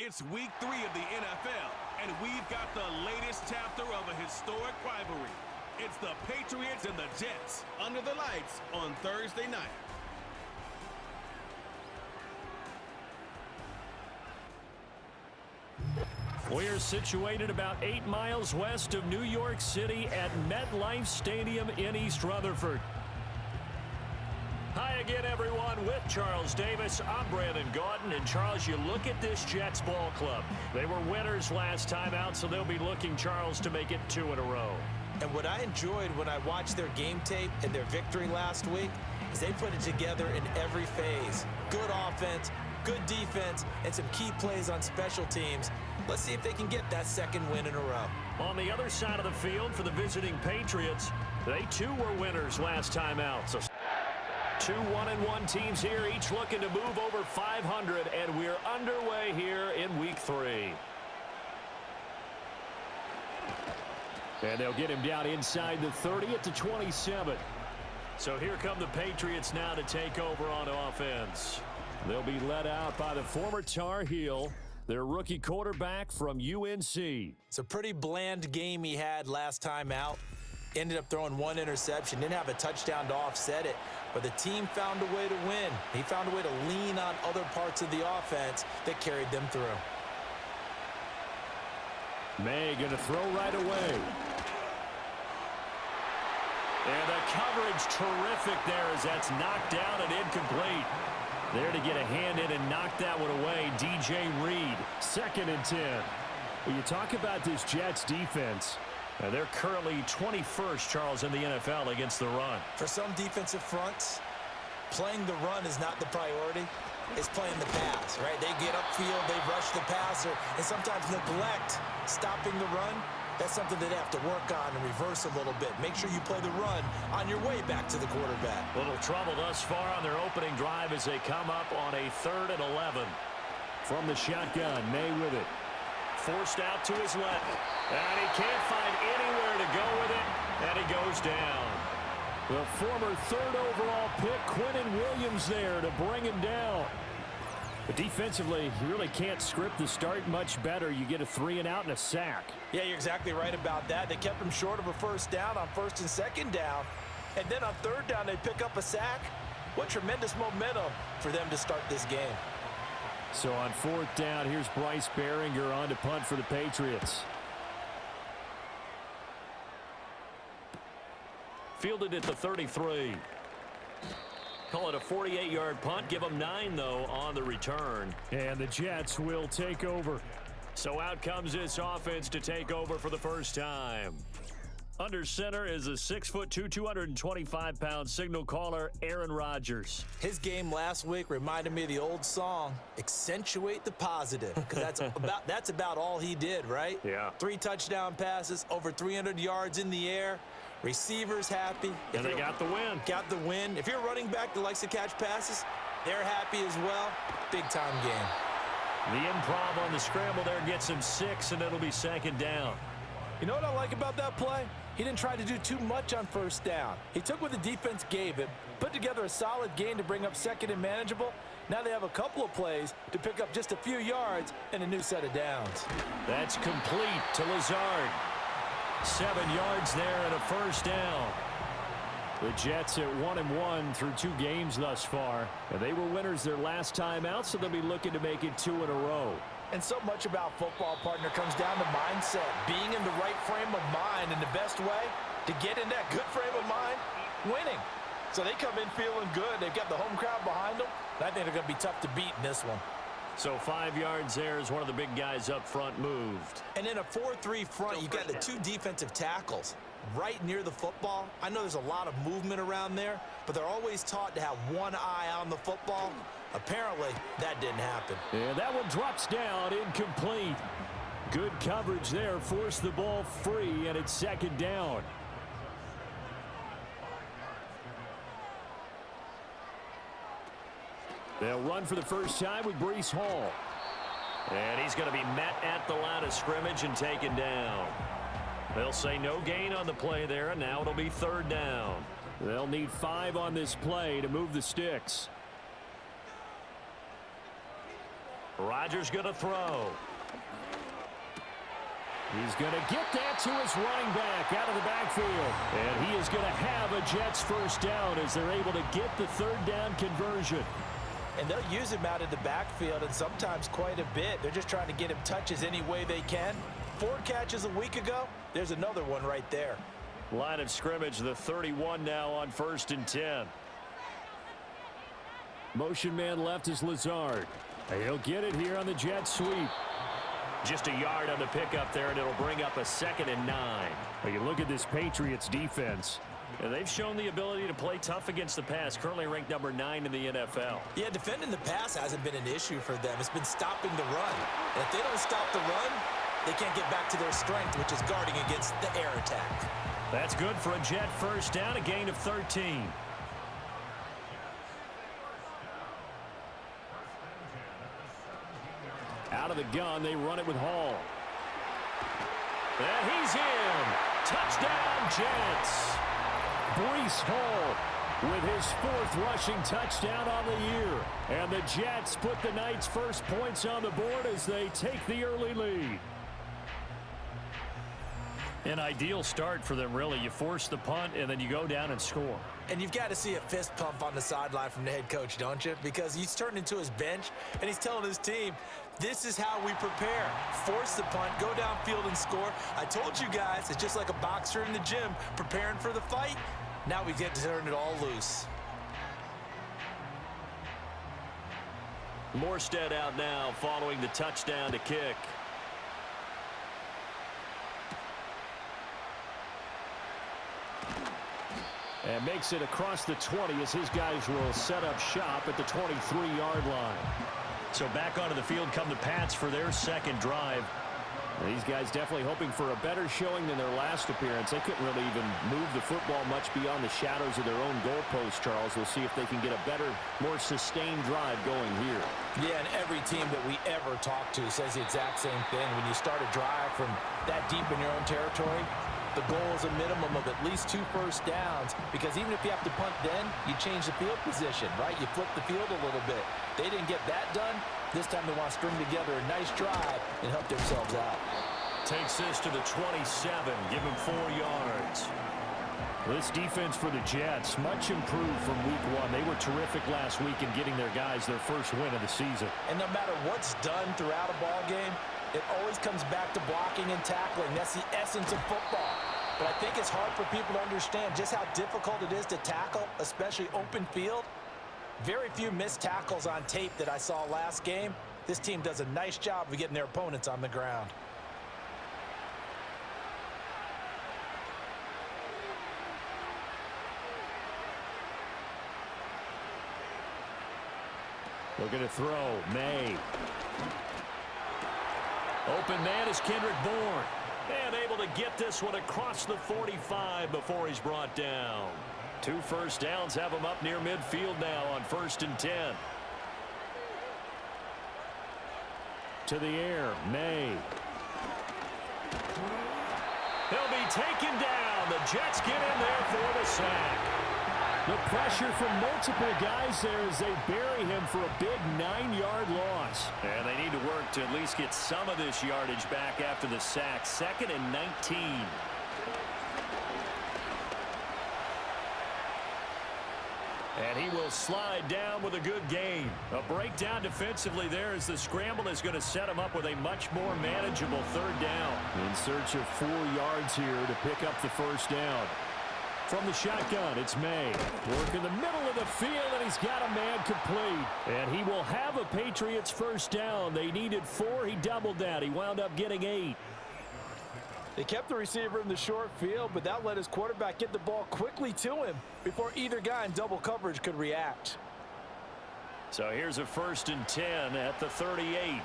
It's week 3 of the NFL, and we've got the latest chapter of a historic rivalry. It's the Patriots and the Jets under the lights on Thursday night. We're situated about 8 miles west of New York City at MetLife Stadium in East Rutherford. Hi again, everyone. With Charles Davis, I'm Brandon Gaudin. And Charles, you look at this Jets ball club. They were winners last time out, so they'll be looking, Charles, to make it 2 in a row. And what I enjoyed when I watched their game tape and their victory last week is they put it together in every phase. Good offense, good defense, and some key plays on special teams. Let's see if they can get that second win in a row. On the other side of the field for the visiting Patriots, they too were winners last time out. So 2 1-1 teams here, each looking to move over 500, and we're underway here in week 3. And they'll get him down inside the 30 at the 27. So here come the Patriots now to take over on offense. They'll be led out by the former Tar Heel, their rookie quarterback from UNC. It's a pretty bland game he had last time out. Ended up throwing 1 interception, didn't have a touchdown to offset it, but the team found a way to win. He found a way to lean on other parts of the offense that carried them through. May going to throw right away. And the coverage terrific there as that's knocked down and incomplete. There to get a hand in and knock that one away, DJ Reed. 2nd and 10. When you talk about this Jets defense, they're currently 21st, Charles, in the NFL against the run. For some defensive fronts, playing the run is not the priority. It's playing the pass, right? They get upfield, they rush the passer, and sometimes neglect stopping the run. That's something that they have to work on and reverse a little bit. Make sure you play the run on your way back to the quarterback. Little trouble thus far on their opening drive as they come up on a 3rd and 11. From the shotgun, May with it. Forced out to his left. And he can't find anywhere to go with it, and he goes down. The former 3rd overall pick, Quinnen Williams, there to bring him down. But defensively, you really can't script the start much better. You get a 3 and out and a sack. Yeah, you're exactly right about that. They kept him short of a 1st down on 1st and 2nd down. And then on 3rd down, they pick up a sack. What tremendous momentum for them to start this game. So on 4th down, here's Bryce Behringer on to punt for the Patriots. Fielded at the 33. Call it a 48-yard punt. Give them 9, though, on the return. And the Jets will take over. So out comes this offense to take over for the first time. Under center is a 6'2", 225-pound signal caller, Aaron Rodgers. His game last week reminded me of the old song, Accentuate the Positive, because that's about all he did, right? Yeah. 3 touchdown passes, over 300 yards in the air. Receivers happy. And they got the win. Got the win. If you're a running back that likes to catch passes, they're happy as well. Big-time game. The improv on the scramble there gets him 6, and it'll be 2nd down. You know what I like about that play? He didn't try to do too much on 1st down. He took what the defense gave him, put together a solid gain to bring up 2nd and manageable. Now they have a couple of plays to pick up just a few yards and a new set of downs. That's complete to Lazard. 7 yards there and a 1st down. The Jets at 1-1 through 2 games thus far. And they were winners their last time out, so they'll be looking to make it 2 in a row. And so much about football, partner, comes down to mindset. Being in the right frame of mind, and the best way to get in that good frame of mind, winning. So they come in feeling good. They've got the home crowd behind them. And I think they're going to be tough to beat in this one. So 5 yards there as one of the big guys up front moved. And in a 4-3 front, you got the 2 defensive tackles right near the football. I know there's a lot of movement around there, but they're always taught to have one eye on the football. Apparently, that didn't happen. And that one drops down, incomplete. Good coverage there, forced the ball free, and it's 2nd down. They'll run for the first time with Breece Hall. And he's going to be met at the line of scrimmage and taken down. They'll say no gain on the play there, and now it'll be 3rd down. They'll need 5 on this play to move the sticks. Rodgers going to throw. He's going to get that to his running back out of the backfield. And he is going to have a Jets first down as they're able to get the third down conversion. And they'll use him out of the backfield, and sometimes quite a bit. They're just trying to get him touches any way they can. 4 catches a week ago. There's another one right there. Line of scrimmage, the 31 now on 1st and 10. Motion man left is Lazard. He'll get it here on the jet sweep. Just a yard on the pickup there, and it'll bring up a 2nd and 9. Well, you look at this Patriots defense. And they've shown the ability to play tough against the pass, currently ranked number 9 in the NFL. Yeah, defending the pass hasn't been an issue for them. It's been stopping the run. And if they don't stop the run, they can't get back to their strength, which is guarding against the air attack. That's good for a Jet first down, a gain of 13. Out of the gun, they run it with Hall. And he's in. Touchdown, Jets. Breece Hall with his 4th rushing touchdown on the year. And the Jets put the Knights' first points on the board as they take the early lead. An ideal start for them, really. You force the punt, and then you go down and score. And you've got to see a fist pump on the sideline from the head coach, don't you? Because he's turned into his bench, and he's telling his team, this is how we prepare. Force the punt, go downfield and score. I told you guys, it's just like a boxer in the gym preparing for the fight. Now we get to turn it all loose. Morstead out now following the touchdown to kick. And makes it across the 20 as his guys will set up shop at the 23-yard line. So back onto the field come the Pats for their 2nd drive. These guys definitely hoping for a better showing than their last appearance. They couldn't really even move the football much beyond the shadows of their own goalpost, Charles. We'll see if they can get a better, more sustained drive going here. Yeah, and every team that we ever talk to says the exact same thing. When you start a drive from that deep in your own territory, the goal is a minimum of at least 2 first downs, because even if you have to punt then, you change the field position, right? You flip the field a little bit. They didn't get that done. This time they want to string together a nice drive and help themselves out. Takes this to the 27, give him 4 yards. This defense for the Jets, much improved from week 1. They were terrific last week in getting their guys their first win of the season. And no matter what's done throughout a ball game, it always comes back to blocking and tackling. That's the essence of football. But I think it's hard for people to understand just how difficult it is to tackle, especially open field. Very few missed tackles on tape that I saw last game. This team does a nice job of getting their opponents on the ground. Looking to throw. May. Open man is Kendrick Bourne. And able to get this one across the 45 before he's brought down. 2 first downs have him up near midfield now on 1st and 10. To the air. May. He'll be taken down. The Jets get in there for the sack. The pressure from multiple guys there as they bury him for a big 9-yard loss. And they need to work to at least get some of this yardage back after the sack. 2nd and 19. And he will slide down with a good gain. A breakdown defensively there as the scramble is going to set him up with a much more manageable 3rd down. In search of 4 yards here to pick up the first down. From the shotgun, it's May. Work in the middle of the field, and he's got a man complete. And he will have a Patriots first down. They needed 4. He doubled that. He wound up getting 8. They kept the receiver in the short field, but that let his quarterback get the ball quickly to him before either guy in double coverage could react. So here's a 1st and 10 at the 38.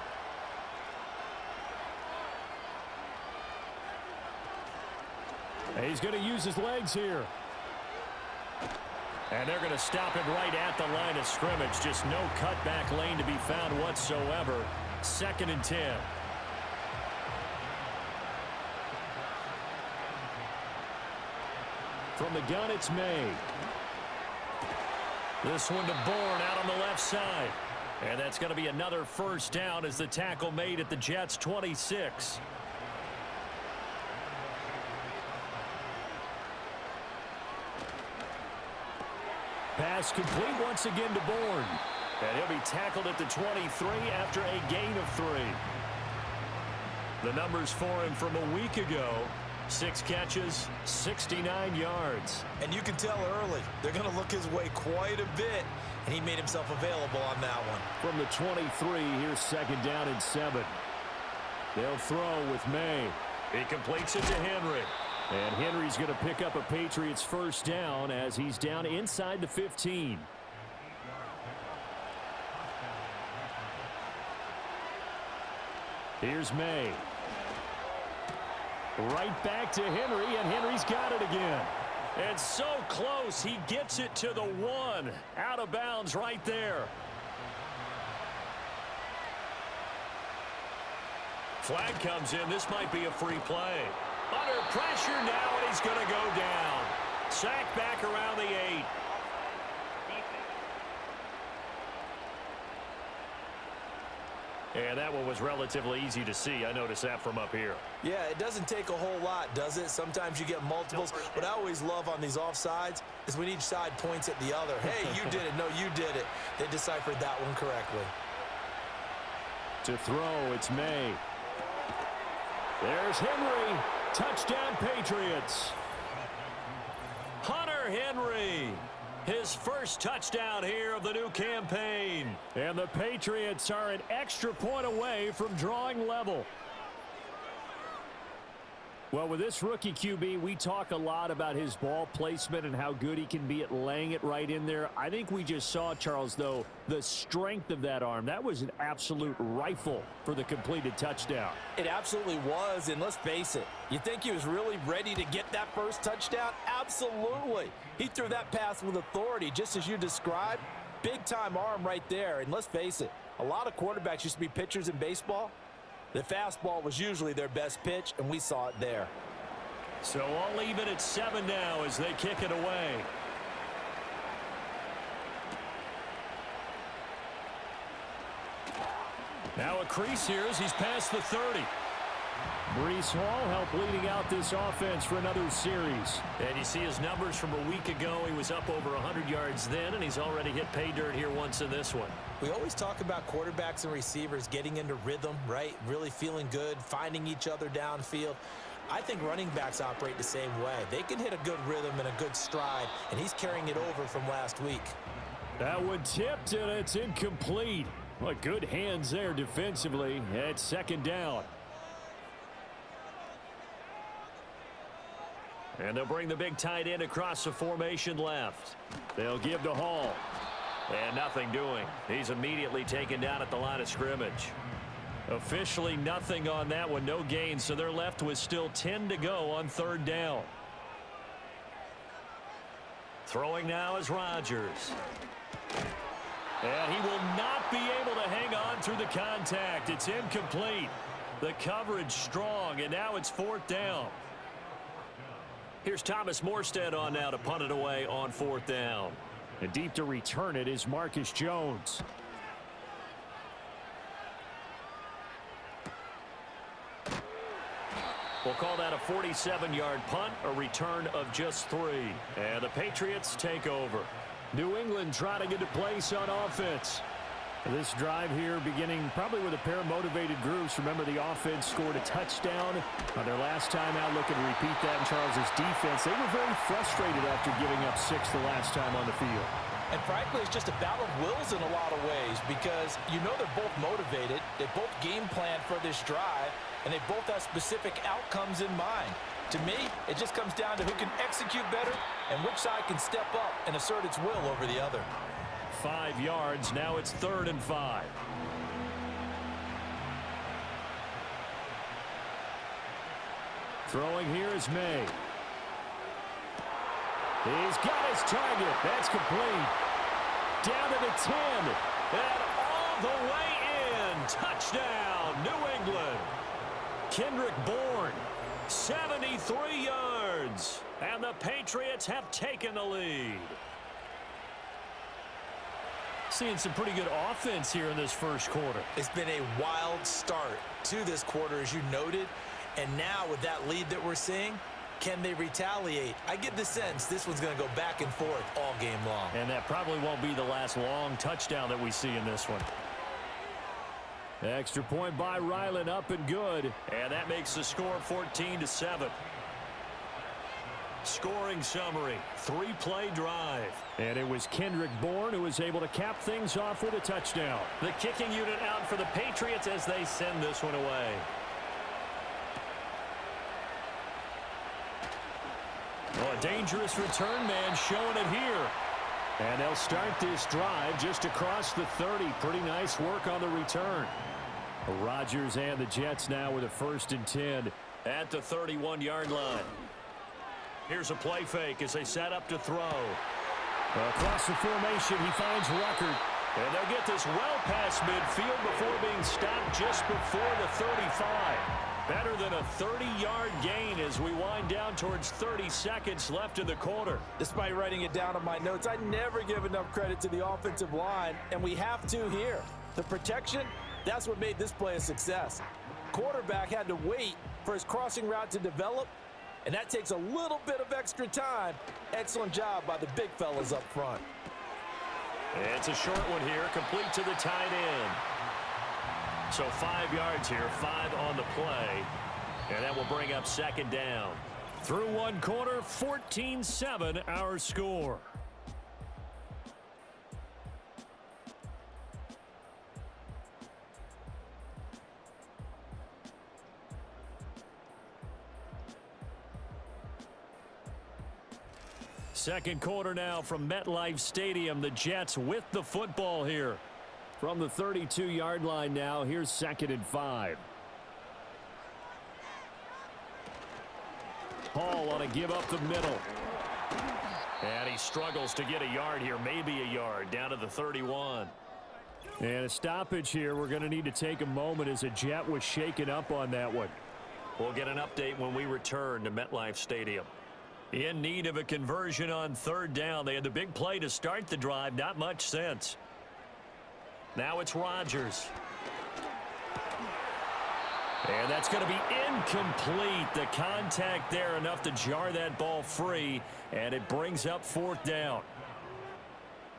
He's going to use his legs here. And they're going to stop him right at the line of scrimmage. Just no cutback lane to be found whatsoever. 2nd and 10. From the gun, it's May. This one to Bourne out on the left side. And that's going to be another first down as the tackle made at the Jets' 26. Pass complete once again to Bourne. And he'll be tackled at the 23 after a gain of 3. The numbers for him from a week ago: 6 catches, 69 yards. And you can tell early, they're going to look his way quite a bit, and he made himself available on that one. From the 23, here's 2nd down and 7. They'll throw with May. He completes it to Henry. And Henry's going to pick up a Patriots first down as he's down inside the 15. Here's May. Right back to Henry, and Henry's got it again. And so close, he gets it to the 1. Out of bounds right there. Flag comes in. This might be a free play. Under pressure now, and he's going to go down. Sacked back around the 8. And that one was relatively easy to see. I noticed that from up here. Yeah, it doesn't take a whole lot, does it? Sometimes you get multiples. What I always love on these offsides is when each side points at the other. Hey, you did it. No, you did it. They deciphered that one correctly. To throw, it's May. There's Henry. Touchdown, Patriots. Hunter Henry. His first touchdown here of the new campaign. And the Patriots are an extra point away from drawing level. Well, with this rookie QB, we talk a lot about his ball placement and how good he can be at laying it right in there. I think we just saw, Charles, though, the strength of that arm. That was an absolute rifle for the completed touchdown. It absolutely was, and let's face it, you think he was really ready to get that first touchdown? Absolutely. He threw that pass with authority, just as you described. Big-time arm right there, and let's face it, a lot of quarterbacks used to be pitchers in baseball. The fastball was usually their best pitch, and we saw it there. So all even at 7 now as they kick it away. Now a crease here as he's past the 30. Breece Hall helped leading out this offense for another series. And you see his numbers from a week ago. He was up over 100 yards then, and he's already hit pay dirt here once in this one. We always talk about quarterbacks and receivers getting into rhythm, right? Really feeling good, finding each other downfield. I think running backs operate the same way. They can hit a good rhythm and a good stride, and he's carrying it over from last week. That one tipped, and it's incomplete. Well, good hands there defensively at 2nd down. And they'll bring the big tight end across the formation left. They'll give to Hall. And nothing doing. He's immediately taken down at the line of scrimmage. Officially nothing on that one. No gain, so they're left with still 10 to go on 3rd down. Throwing now is Rodgers. And he will not be able to hang on through the contact. It's incomplete. The coverage strong, and now it's 4th down. Here's Thomas Morstead on now to punt it away on 4th down. And deep to return it is Marcus Jones. We'll call that a 47-yard punt, a return of just 3. And the Patriots take over. New England trying to get to place on offense. This drive here beginning probably with a pair of motivated groups. Remember, the offense scored a touchdown on their last time out. Looking to repeat that in Charles's defense. They were very frustrated after giving up 6 the last time on the field. And frankly, it's just a battle of wills in a lot of ways because you know they're both motivated. They both game plan for this drive, and they both have specific outcomes in mind. To me, it just comes down to who can execute better and which side can step up and assert its will over the other. 5 yards. Now it's 3rd and 5. Throwing here is May. He's got his target. That's complete. Down to the 10. And all the way in. Touchdown, New England. Kendrick Bourne, 73 yards. And the Patriots have taken the lead. Seeing some pretty good offense here in this first quarter. It's been a wild start to this quarter, as you noted. And now with that lead that we're seeing, can they retaliate? I get the sense this one's going to go back and forth all game long. And that probably won't be the last long touchdown that we see in this one. Extra point by Ryland, up and good. And that makes the score 14-7. Scoring summary, 3-play drive. And it was Kendrick Bourne who was able to cap things off with a touchdown. The kicking unit out for the Patriots as they send this one away. Oh, a dangerous return man showing it here. And they'll start this drive just across the 30. Pretty nice work on the return. Rodgers and the Jets now with a 1st and 10 at the 31-yard line. Here's a play fake as they set up to throw. Across the formation, he finds Ruckert. And they'll get this well past midfield before being stopped just before the 35. Better than a 30-yard gain as we wind down towards 30 seconds left in the quarter. Despite writing it down on my notes, I never give enough credit to the offensive line, and we have to here. The protection, that's what made this play a success. Quarterback had to wait for his crossing route to develop, and that takes a little bit of extra time. Excellent job by the big fellas up front. It's a short one here, complete to the tight end. So 5 yards here, 5 on the play. And that will bring up 2nd down. Through one quarter, 14-7 our score. Second quarter now from MetLife Stadium. The Jets with the football here. From the 32-yard line now, here's 2nd and 5. Hall on a give up the middle. And he struggles to get a yard here, maybe a yard, down to the 31. And a stoppage here. We're going to need to take a moment as a Jet was shaken up on that one. We'll get an update when we return to MetLife Stadium. In need of a conversion on 3rd down. They had the big play to start the drive. Not much sense. Now it's Rodgers. And that's going to be incomplete. The contact there enough to jar that ball free. And it brings up 4th down.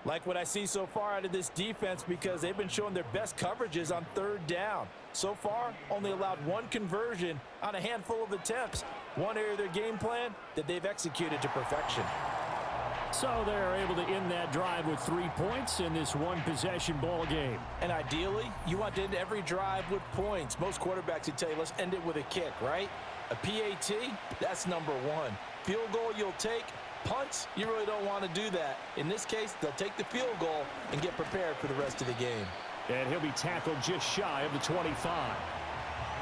Like what I see so far out of this defense because they've been showing their best coverages on 3rd down. So far, only allowed 1 conversion on a handful of attempts. One area of their game plan that they've executed to perfection. So they're able to end that drive with 3 points in this one-possession ball game. And ideally, you want to end every drive with points. Most quarterbacks would tell you, let's end it with a kick, right? A PAT, that's number 1. Field goal you'll take. Punts, you really don't want to do that. In this case, they'll take the field goal and get prepared for the rest of the game. And he'll be tackled just shy of the 25.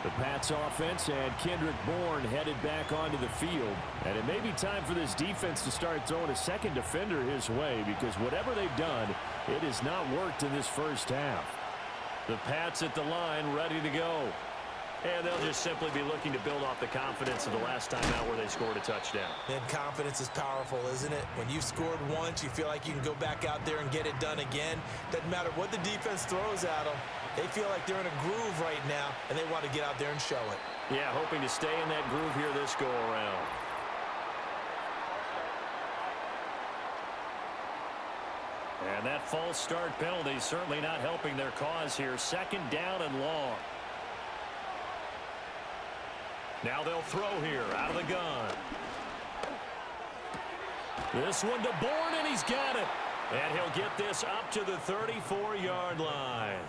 The Pats offense and Kendrick Bourne headed back onto the field. And it may be time for this defense to start throwing a second defender his way because whatever they've done, it has not worked in this first half. The Pats at the line ready to go. And they'll just simply be looking to build off the confidence of the last time out where they scored a touchdown. And confidence is powerful, isn't it? When you've scored once, you feel like you can go back out there and get it done again. Doesn't matter what the defense throws at them. They feel like they're in a groove right now, and they want to get out there and show it. Yeah, hoping to stay in that groove here this go-around. And that false start penalty certainly not helping their cause here. 2nd down and long. Now they'll throw here out of the gun. This one to Bourne, and he's got it. And he'll get this up to the 34-yard line.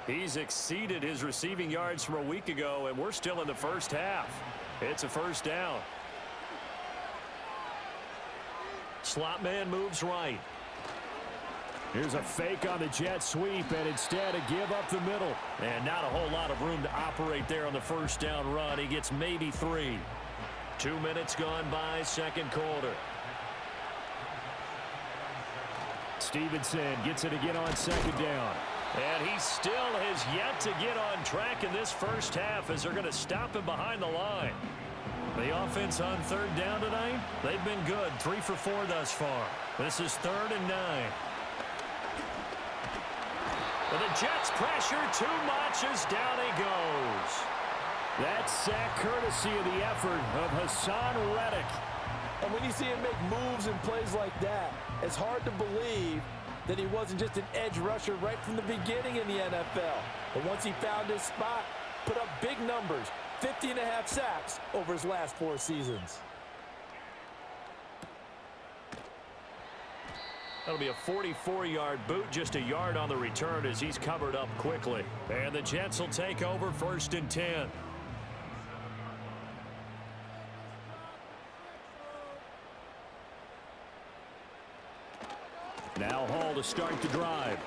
He's exceeded his receiving yards from a week ago, and we're still in the first half. It's a 1st down. Slot man moves right. Here's a fake on the jet sweep, and instead a give up the middle. And not a whole lot of room to operate there on the 1st down run. He gets maybe 3. 2 minutes gone by, 2nd quarter. Stevenson gets it again on 2nd down. And he still has yet to get on track in this first half as they're going to stop him behind the line. The offense on 3rd down tonight, they've been good. 3 for 4 thus far. This is 3rd and 9. Well, the Jets pressure too much as down he goes. That sack courtesy of the effort of Hassan Reddick. And when you see him make moves and plays like that, it's hard to believe that he wasn't just an edge rusher right from the beginning in the NFL. But once he found his spot, put up big numbers, 50.5 sacks over his last 4 seasons. That'll be a 44-yard boot, just a yard on the return as he's covered up quickly. And the Jets will take over 1st and 10. Now Hall to start the drive.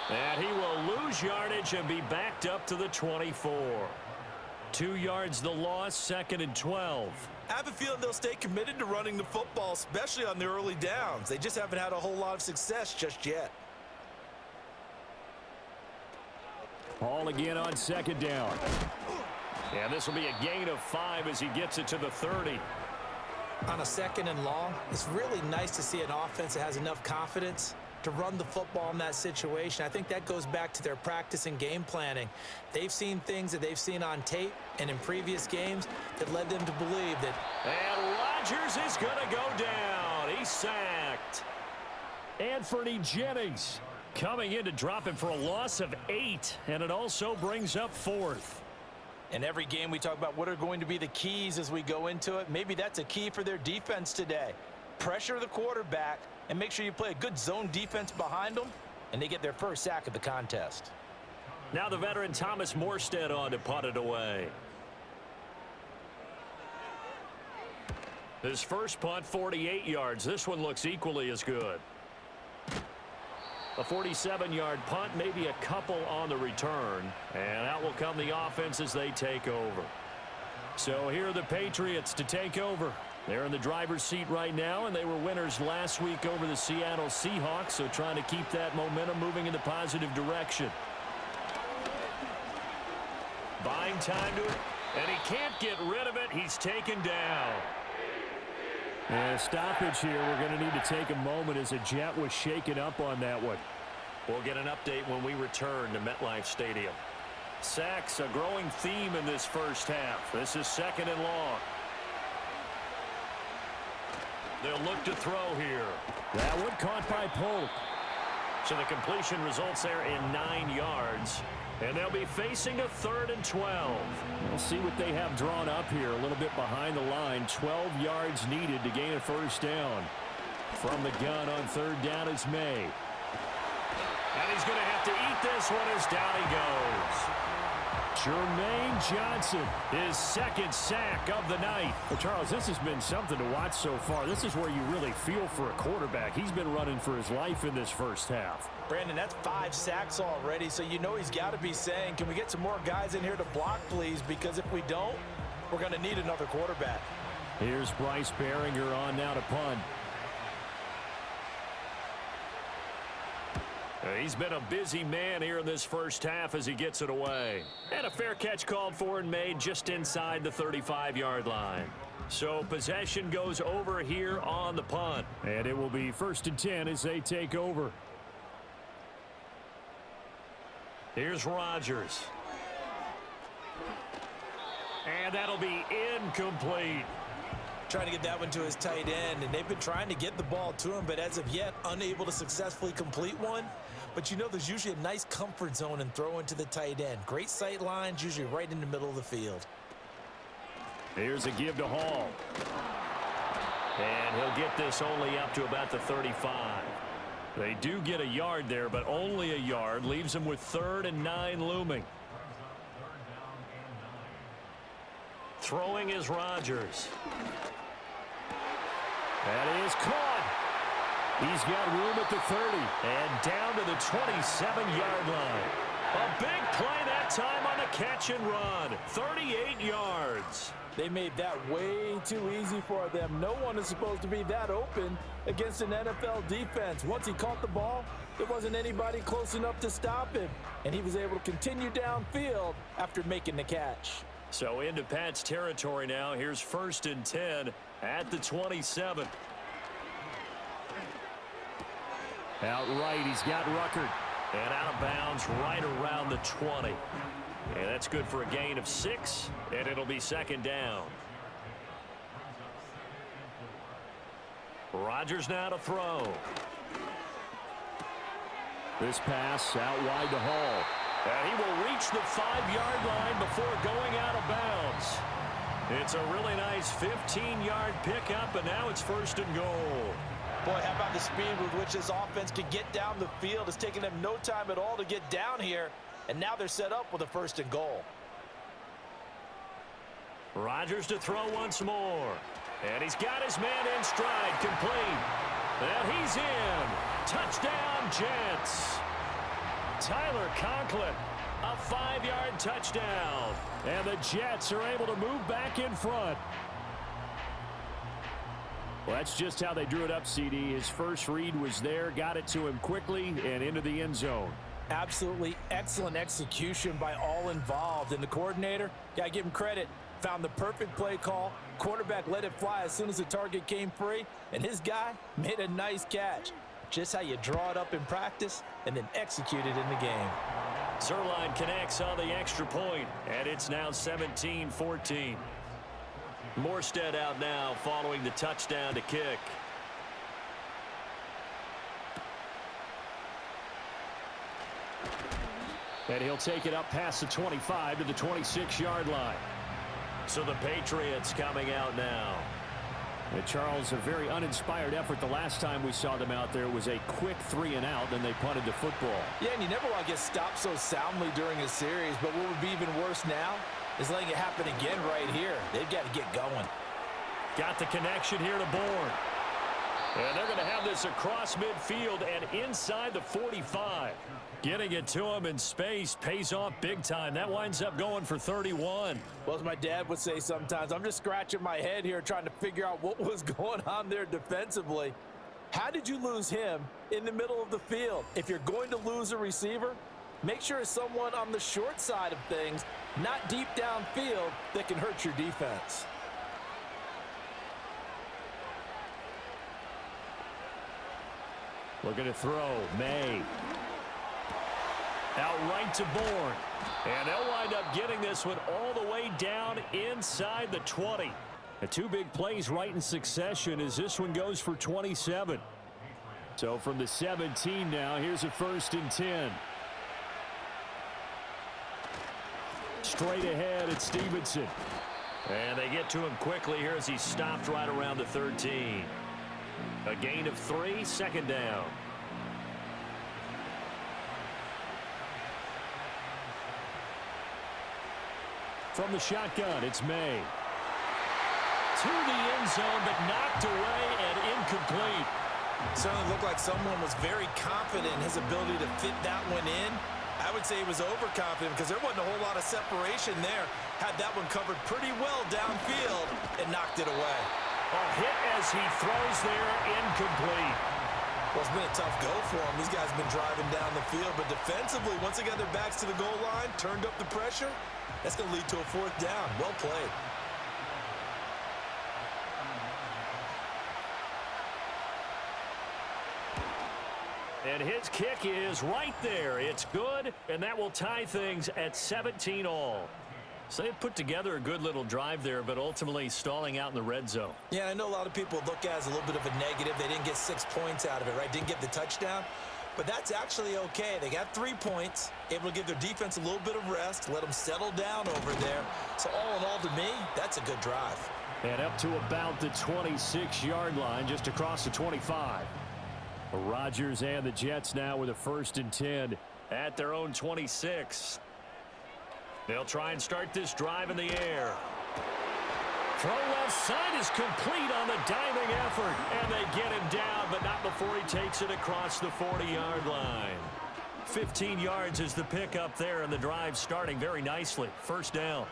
And he will lose yardage and be backed up to the 24. 2 yards the loss, 2nd and 12. I have a feeling they'll stay committed to running the football, especially on the early downs. They just haven't had a whole lot of success just yet. Hall again on 2nd down. And this will be a gain of 5 as he gets it to the 30. On a 2nd and long, it's really nice to see an offense that has enough confidence to run the football in that situation. I think that goes back to their practice and game planning. They've seen things that they've seen on tape and in previous games that led them to believe that. And Rodgers is going to go down. He's sacked. Anthony Jennings coming in to drop him for a loss of 8, and it also brings up 4th. In every game we talk about what are going to be the keys as we go into it. Maybe that's a key for their defense today. Pressure the quarterback and make sure you play a good zone defense behind them, and they get their first sack of the contest. Now the veteran Thomas Morstead on to punt it away. His first punt, 48 yards. This one looks equally as good. A 47-yard punt, maybe a couple on the return. And out will come the offense as they take over. So here are the Patriots to take over. They're in the driver's seat right now, and they were winners last week over the Seattle Seahawks, so trying to keep that momentum moving in the positive direction. Buying time to it, and he can't get rid of it. He's taken down. And a stoppage here. We're going to need to take a moment as a Jet was shaken up on that one. We'll get an update when we return to MetLife Stadium. Sacks, a growing theme in this first half. This is 2nd and long. They'll look to throw here. That one caught by Polk. So the completion results there in 9 yards. And they'll be facing a 3rd and 12. We'll see what they have drawn up here. A little bit behind the line. 12 yards needed to gain a first down. From the gun on 3rd down is May. And he's going to have to eat this one as down he goes. Jermaine Johnson, his 2nd sack of the night. Well, Charles, this has been something to watch so far. This is where you really feel for a quarterback. He's been running for his life in this first half. Brandon, that's 5 sacks already, so you know he's got to be saying, can we get some more guys in here to block, please? Because if we don't, we're going to need another quarterback. Here's Bryce Behringer on now to punt. He's been a busy man here in this first half as he gets it away. And a fair catch called for and made just inside the 35-yard line. So possession goes over here on the punt. And it will be 1st and 10 as they take over. Here's Rodgers. And that'll be incomplete. Trying to get that one to his tight end, and they've been trying to get the ball to him, but as of yet, unable to successfully complete one. But you know there's usually a nice comfort zone in throwing to the tight end. Great sight lines, usually right in the middle of the field. Here's a give to Hall. And he'll get this only up to about the 35. They do get a yard there, but only a yard. Leaves them with 3rd and 9 looming. Throwing is Rodgers. That is caught. He's got room at the 30. And down to the 27-yard line. A big play that time on the catch and run. 38 yards. They made that way too easy for them. No one is supposed to be that open against an NFL defense. Once he caught the ball, there wasn't anybody close enough to stop him. And he was able to continue downfield after making the catch. So into Pat's territory now. Here's 1st and 10 at the 27. Out right, he's got Ruckert. And out of bounds right around the 20. And that's good for a gain of 6, and it'll be second down. Rodgers now to throw. This pass out wide to Hall. And he will reach the 5-yard line before going out of bounds. It's a really nice 15-yard pickup, and now it's first and goal. Boy, how about the speed with which this offense can get down the field? It's taken them no time at all to get down here, and now they're set up with a first and goal. Rodgers to throw once more. And he's got his man in stride, complete. And he's in. Touchdown, Jets. Tyler Conklin, a 5-yard touchdown. And the Jets are able to move back in front. Well, that's just how they drew it up, CD. His first read was there, got it to him quickly, and into the end zone. Absolutely excellent execution by all involved. And the coordinator, got to give him credit, found the perfect play call. Quarterback let it fly as soon as the target came free, and his guy made a nice catch. Just how you draw it up in practice and then execute it in the game. Zerline connects on the extra point, and it's now 17-14. Morstead out now following the touchdown to kick. And he'll take it up past the 25 to the 26-yard line. So the Patriots coming out now. And Charles, a very uninspired effort the last time we saw them out there. It was a quick 3-and-out, then they punted the football. Yeah, and you never want to get stopped so soundly during a series, but what would be even worse now is letting it happen again right here. They've got to get going. Got the connection here to Bourne. And they're going to have this across midfield and inside the 45. Getting it to him in space pays off big time. That winds up going for 31. Well, as my dad would say sometimes, I'm just scratching my head here trying to figure out what was going on there defensively. How did you lose him in the middle of the field? If you're going to lose a receiver, make sure it's someone on the short side of things, not deep downfield, that can hurt your defense. Looking to throw. May. Out right to Bourne. And they'll wind up getting this one all the way down inside the 20. The two big plays right in succession as this one goes for 27. So from the 17 now, here's a 1st and 10. Straight ahead at Stevenson. And they get to him quickly here as he stopped right around the 13. A gain of 3, second down. From the shotgun, it's May. To the end zone, but knocked away and incomplete. Certainly looked like someone was very confident in his ability to fit that one in. I would say he was overconfident because there wasn't a whole lot of separation there. Had that one covered pretty well downfield and knocked it away. A hit as he throws there, incomplete. Well, it's been a tough go for him. These guys have been driving down the field, but defensively, once they got their backs to the goal line, turned up the pressure, that's going to lead to a 4th down. Well played. And his kick is right there. It's good, and that will tie things at 17 all. So they put together a good little drive there, but ultimately stalling out in the red zone. Yeah, I know a lot of people look at it as a little bit of a negative. They didn't get 6 points out of it, right? Didn't get the touchdown. But that's actually okay. They got 3 points, able to give their defense a little bit of rest, let them settle down over there. So all in all, to me, that's a good drive. And up to about the 26-yard line, just across the 25. Rodgers and the Jets now with a 1st and 10 at their own 26. They'll try and start this drive in the air. Throw left side is complete on the diving effort. And they get him down, but not before he takes it across the 40-yard line. 15 yards is the pickup there, and the drive starting very nicely. First down.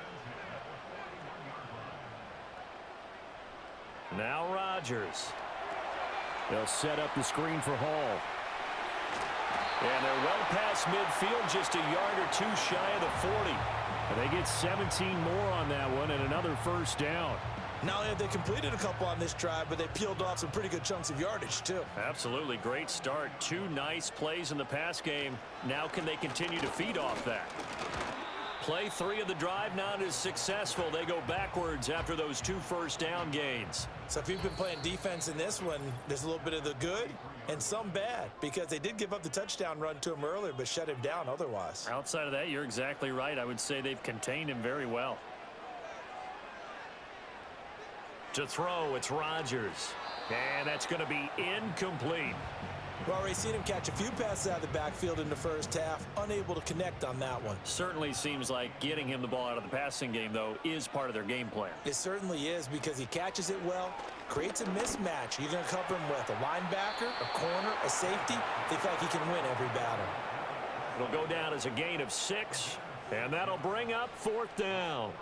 Now Rodgers. They'll set up the screen for Hall. And they're well past midfield, just a yard or 2 shy of the 40. And they get 17 more on that one and another first down. Not only have they completed a couple on this drive, but they peeled off some pretty good chunks of yardage, too. Absolutely. Great start. 2 nice plays in the pass game. Now can they continue to feed off that? Play 3 of the drive not as successful. They go backwards after those 2 first down gains. So if you've been playing defense in this one, there's a little bit of the good and some bad, because they did give up the touchdown run to him earlier but shut him down otherwise. Outside of that, you're exactly right. I would say they've contained him very well. To throw, it's Rodgers. And that's going to be incomplete. We've already seen him catch a few passes out of the backfield in the first half, unable to connect on that one. Certainly seems like getting him the ball out of the passing game, though, is part of their game plan. It certainly is, because he catches it well, creates a mismatch. You're going to cover him with a linebacker, a corner, a safety. They feel like he can win every battle. It'll go down as a gain of 6, and that'll bring up 4th down.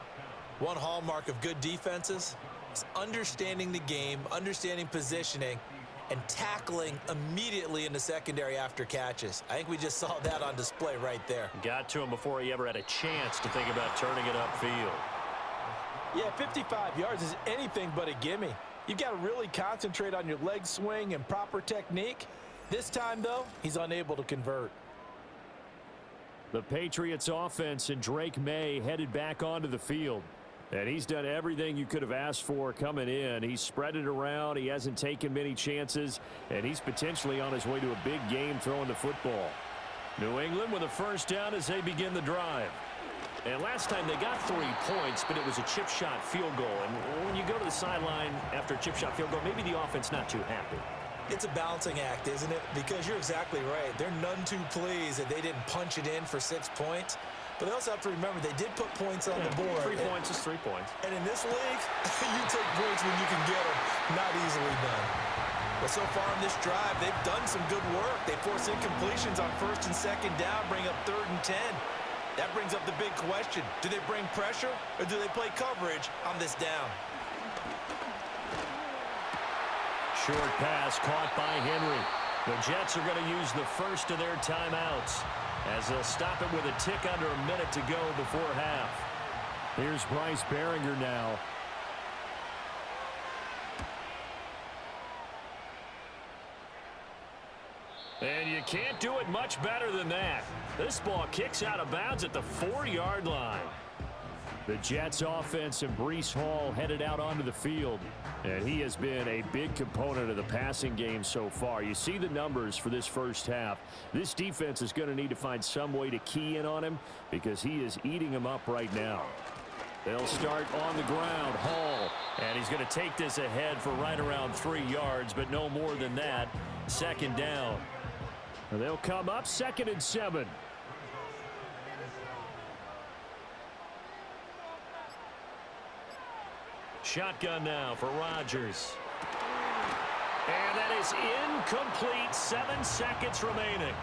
One hallmark of good defenses is understanding the game, understanding positioning, and tackling immediately in the secondary after catches. I think we just saw that on display right there. Got to him before he ever had a chance to think about turning it upfield. Yeah, 55 yards is anything but a gimme. You've got to really concentrate on your leg swing and proper technique. This time, though, he's unable to convert. The Patriots offense and Drake May headed back onto the field. And he's done everything you could have asked for coming in. He's spread it around. He hasn't taken many chances. And he's potentially on his way to a big game throwing the football. New England with a first down as they begin the drive. And last time they got 3 points, but it was a chip shot field goal. And when you go to the sideline after a chip shot field goal, maybe the offense not too happy. It's a balancing act, isn't it? Because you're exactly right. They're none too pleased that they didn't punch it in for 6 points. But they also have to remember they did put points on the board. 3 points is 3 points. And in this league, you take points when you can get them. Not easily done. But so far in this drive, they've done some good work. They force incompletions on 1st and 2nd down, bring up 3rd and 10. That brings up the big question. Do they bring pressure or do they play coverage on this down? Short pass caught by Henry. The Jets are going to use the first of their timeouts as they'll stop it with a tick under a minute to go before half. Here's Bryce Behringer now. And you can't do it much better than that. This ball kicks out of bounds at the 4-yard line. The Jets offense and Breece Hall headed out onto the field. And he has been a big component of the passing game so far. You see the numbers for this first half. This defense is going to need to find some way to key in on him because he is eating them up right now. They'll start on the ground. Hall. And he's going to take this ahead for right around 3 yards, but no more than that. 2nd down. And they'll come up 2nd and 7. Shotgun now for Rodgers. And that is incomplete. 7 seconds remaining.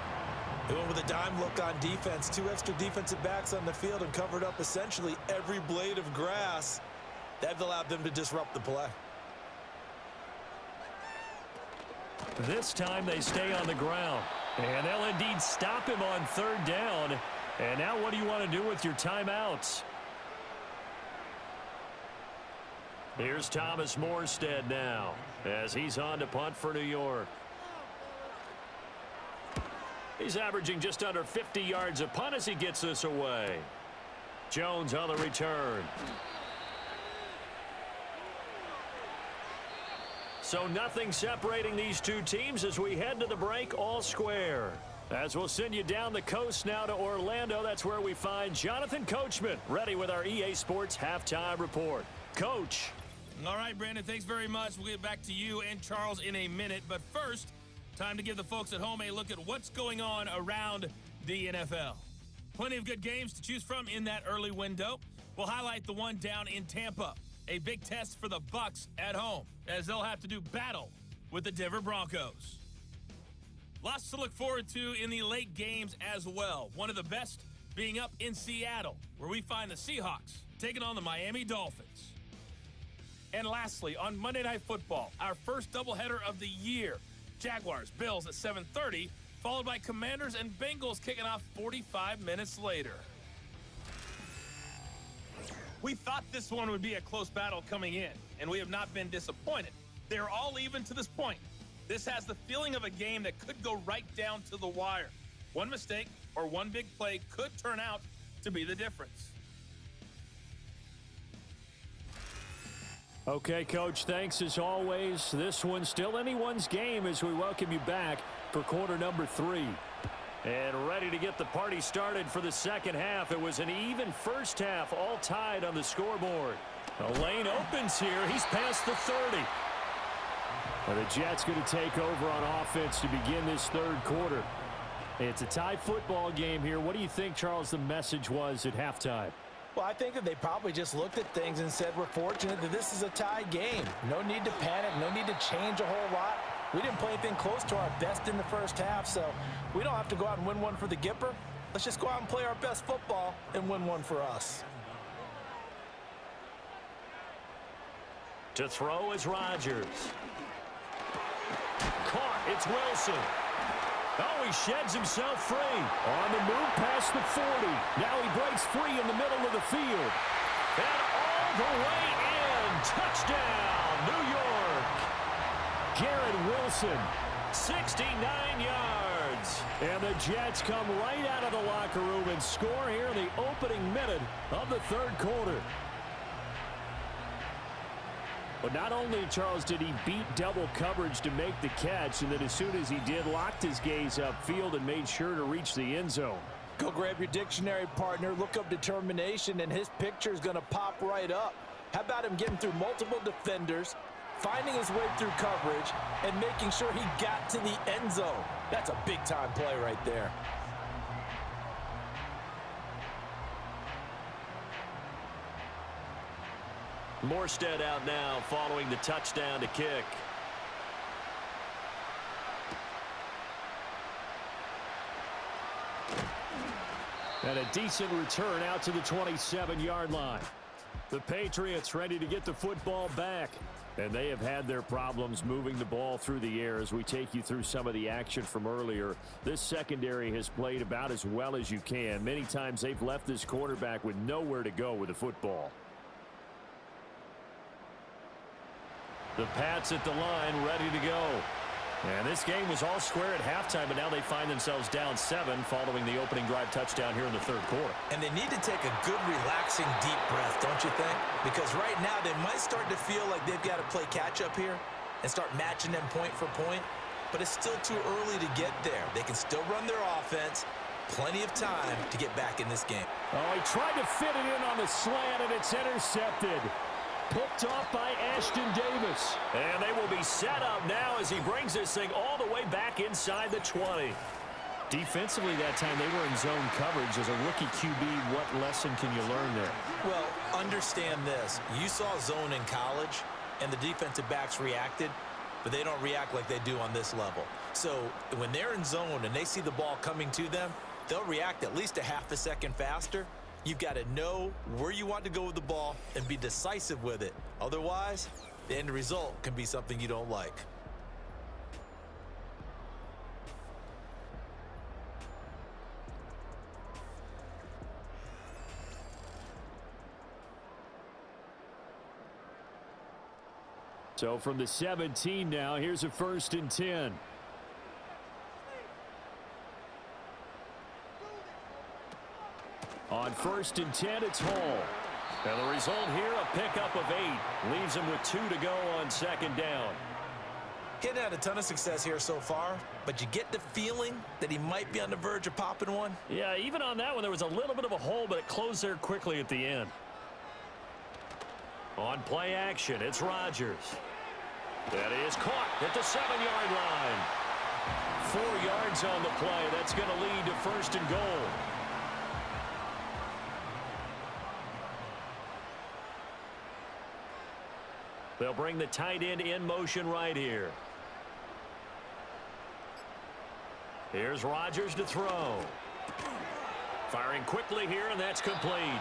They went with a dime look on defense. 2 extra defensive backs on the field and covered up essentially every blade of grass. That allowed them to disrupt the play. This time they stay on the ground. And they'll indeed stop him on 3rd down. And now what do you want to do with your timeouts? Here's Thomas Morstead now as he's on to punt for New York. He's averaging just under 50 yards a punt as he gets this away. Jones on the return. So nothing separating these 2 teams as we head to the break, all square. As we'll send you down the coast now to Orlando, that's where we find Jonathan Coachman ready with our EA Sports Halftime Report. Coach. All right, Brandon, thanks very much. We'll get back to you and Charles in a minute. But first, time to give the folks at home a look at what's going on around the NFL. Plenty of good games to choose from in that early window. We'll highlight the one down in Tampa. A big test for the Bucs at home, as they'll have to do battle with the Denver Broncos. Lots to look forward to in the late games as well. One of the best being up in Seattle, where we find the Seahawks taking on the Miami Dolphins. And lastly, on Monday Night Football, our first doubleheader of the year. Jaguars, Bills at 7:30, followed by Commanders and Bengals kicking off 45 minutes later. We thought this one would be a close battle coming in, and we have not been disappointed. They're all even to this point. This has the feeling of a game that could go right down to the wire. One mistake or one big play could turn out to be the difference. Okay, Coach, thanks as always. This one's still anyone's game as we welcome you back for quarter number 3. And ready to get the party started for the second half. It was an even first half, all tied on the scoreboard. The lane opens here. He's past the 30. And the Jets going to take over on offense to begin this third quarter. It's a tie football game here. What do you think, Charles, the message was at halftime? Well, I think that they probably just looked at things and said, we're fortunate that this is a tie game. No need to panic, no need to change a whole lot. We didn't play anything close to our best in the first half, so we don't have to go out and win one for the Gipper. Let's just go out and play our best football and win one for us. To throw is Rodgers. Caught. It's Wilson. Oh, he sheds himself free. On the move past the 40. Now he breaks free in the middle of the field. And all the way in. Touchdown, New York. Garrett Wilson. 69 yards. And the Jets come right out of the locker room and score here in the opening minute of the third quarter. But not only, Charles, did he beat double coverage to make the catch, and then as soon as he did, locked his gaze upfield and made sure to reach the end zone. Go grab your dictionary, partner, look up determination, and his picture is going to pop right up. How about him getting through multiple defenders, finding his way through coverage, and making sure he got to the end zone? That's a big-time play right there. Morstead out now following the touchdown to kick. And a decent return out to the 27-yard line. The Patriots ready to get the football back. And they have had their problems moving the ball through the air as we take you through some of the action from earlier. This secondary has played about as well as you can. Many times they've left this quarterback with nowhere to go with the football. The Pats at the line, ready to go. And this game was all square at halftime, but now they find themselves down 7 following the opening drive touchdown here in the third quarter. And they need to take a good, relaxing, deep breath, don't you think? Because right now they might start to feel like they've got to play catch-up here and start matching them point for point. But it's still too early to get there. They can still run their offense. Plenty of time to get back in this game. Oh, he tried to fit it in on the slant, and it's intercepted. Picked off by Ashton Davis. And they will be set up now as he brings this thing all the way back inside the 20. Defensively that time, they were in zone coverage. As a rookie QB, what lesson can you learn there? Well, understand this. You saw zone in college, and the defensive backs reacted, but they don't react like they do on this level. So when they're in zone and they see the ball coming to them, they'll react at least a half a second faster. You've got to know where you want to go with the ball and be decisive with it. Otherwise, the end result can be something you don't like. So from the 17 now, here's a 1st and 10. On 1st and 10, it's Hall. And the result here, a pickup of 8. Leaves him with 2 to go on 2nd down. He hadn't had a ton of success here so far, but you get the feeling that he might be on the verge of popping one. Yeah, even on that one, there was a little bit of a hole, but it closed there quickly at the end. On play action, it's Rodgers. That is caught at the 7-yard line. 4 yards on the play. That's going to lead to 1st and goal. They'll bring the tight end in motion right here. Here's Rodgers to throw. Firing quickly here, and that's complete.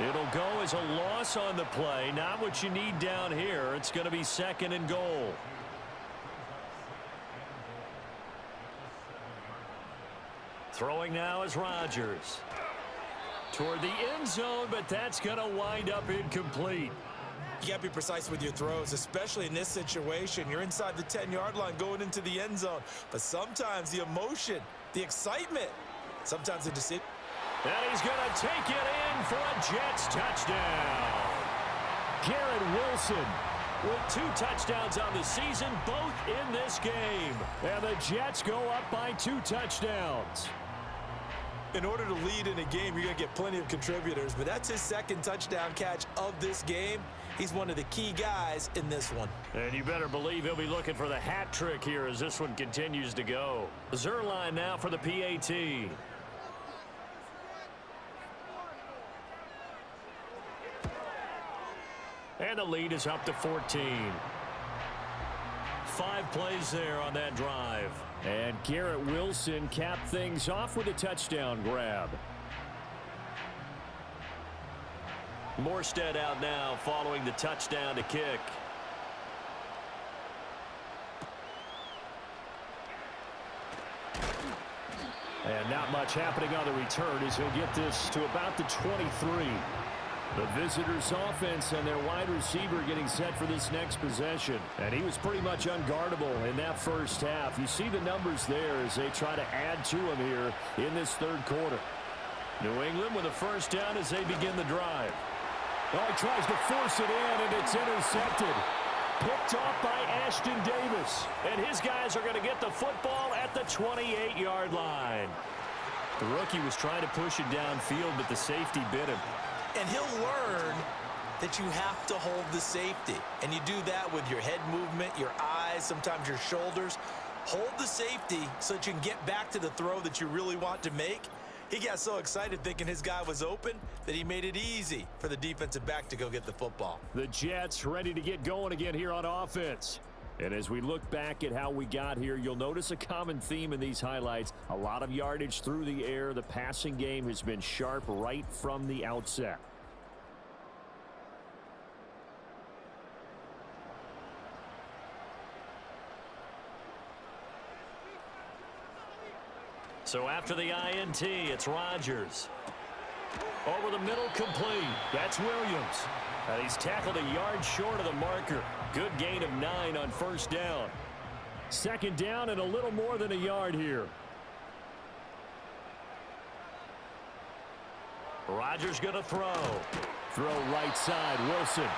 It'll go as a loss on the play. Not what you need down here. It's going to be 2nd and goal. Throwing now is Rodgers. Toward the end zone, but that's going to wind up incomplete. You got to be precise with your throws, especially in this situation. You're inside the 10-yard line going into the end zone. But sometimes the emotion, the excitement, sometimes the decision. And he's going to take it in for a Jets touchdown. Garrett Wilson with 2 touchdowns on the season, both in this game. And the Jets go up by 2 touchdowns. In order to lead in a game, you're going to get plenty of contributors, but that's his 2nd touchdown catch of this game. He's one of the key guys in this one. And you better believe he'll be looking for the hat trick here as this one continues to go. Zerline now for the PAT. And the lead is up to 14. 5 plays there on that drive. And Garrett Wilson capped things off with a touchdown grab. Morstead out now following the touchdown to kick. And not much happening on the return as he'll get this to about the 23. The visitors' offense and their wide receiver getting set for this next possession. And he was pretty much unguardable in that first half. You see the numbers there as they try to add to him here in this 3rd quarter. New England with a first down as they begin the drive. Oh, he tries to force it in, and it's intercepted. Picked off by Ashton Davis. And his guys are going to get the football at the 28-yard line. The rookie was trying to push it downfield, but the safety bit him. And he'll learn that you have to hold the safety. And you do that with your head movement, your eyes, sometimes your shoulders. Hold the safety so that you can get back to the throw that you really want to make. He got so excited thinking his guy was open that he made it easy for the defensive back to go get the football. The Jets ready to get going again here on offense. And as we look back at how we got here, you'll notice a common theme in these highlights. A lot of yardage through the air. The passing game has been sharp right from the outset. So after the INT, it's Rodgers. Over the middle, complete. That's Williams. And he's tackled a yard short of the marker. Good gain of 9 on first down. 2nd down and a little more than a yard here. Rodgers going to throw. Throw right side, Wilson.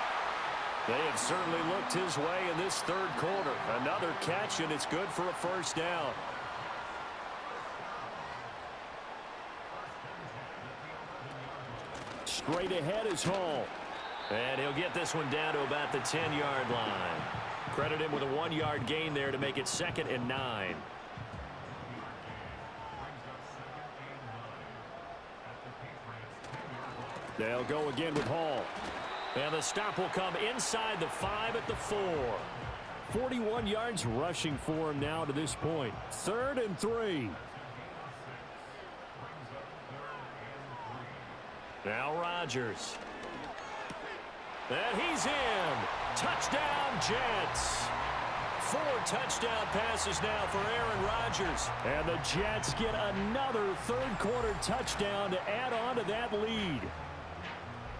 They have certainly looked his way in this 3rd quarter. Another catch, and it's good for a first down. Straight ahead is Hall. And he'll get this one down to about the 10-yard line. Credit him with a 1-yard gain there to make it 2nd and 9. They'll go again with Hall. And the stop will come inside the 5 at the 4. 41 yards rushing for him now to this point. 3rd and 3. Now Rodgers. And he's in. Touchdown, Jets. 4 touchdown passes now for Aaron Rodgers. And the Jets get another 3rd quarter touchdown to add on to that lead.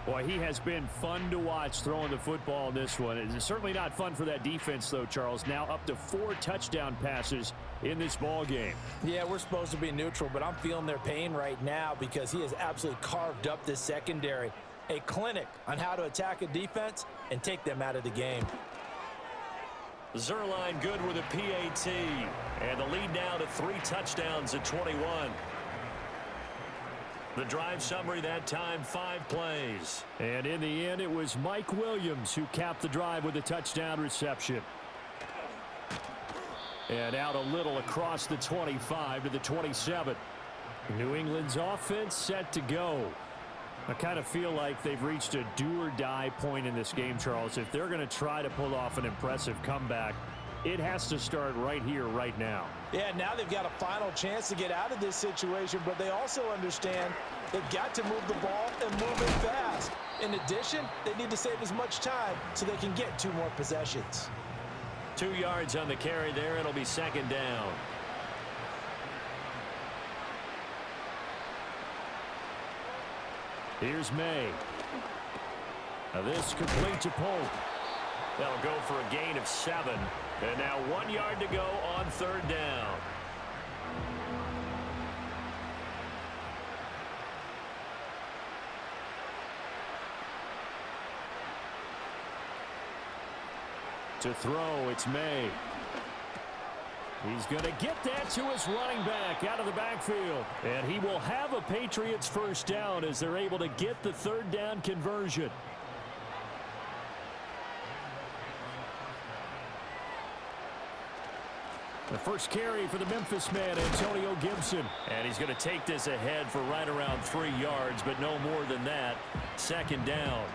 Boy, he has been fun to watch throwing the football in this one. It's certainly not fun for that defense, though, Charles. Now up to 4 touchdown passes in this ball game. Yeah, we're supposed to be neutral, but I'm feeling their pain right now because he has absolutely carved up this secondary. A clinic on how to attack a defense and take them out of the game. Zerline good with a PAT. And the lead now to 3 touchdowns at 21. The drive summary that time, 5 plays. And in the end, it was Mike Williams who capped the drive with a touchdown reception. And out a little across the 25 to the 27. New England's offense set to go. I kind of feel like they've reached a do-or-die point in this game, Charles. If they're going to try to pull off an impressive comeback, it has to start right here, right now. Yeah, now they've got a final chance to get out of this situation, but they also understand they've got to move the ball and move it fast. In addition, they need to save as much time so they can get 2 more possessions. 2 yards on the carry there. It'll be 2nd down. Here's May. Now this complete to Polk. That'll go for a gain of 7. And now 1 yard to go on third down. To throw, it's May. He's going to get that to his running back out of the backfield. And he will have a Patriots first down as they're able to get the third down conversion. The first carry for the Memphis man, Antonio Gibson. And he's going to take this ahead for right around 3 yards, but no more than that. Second down.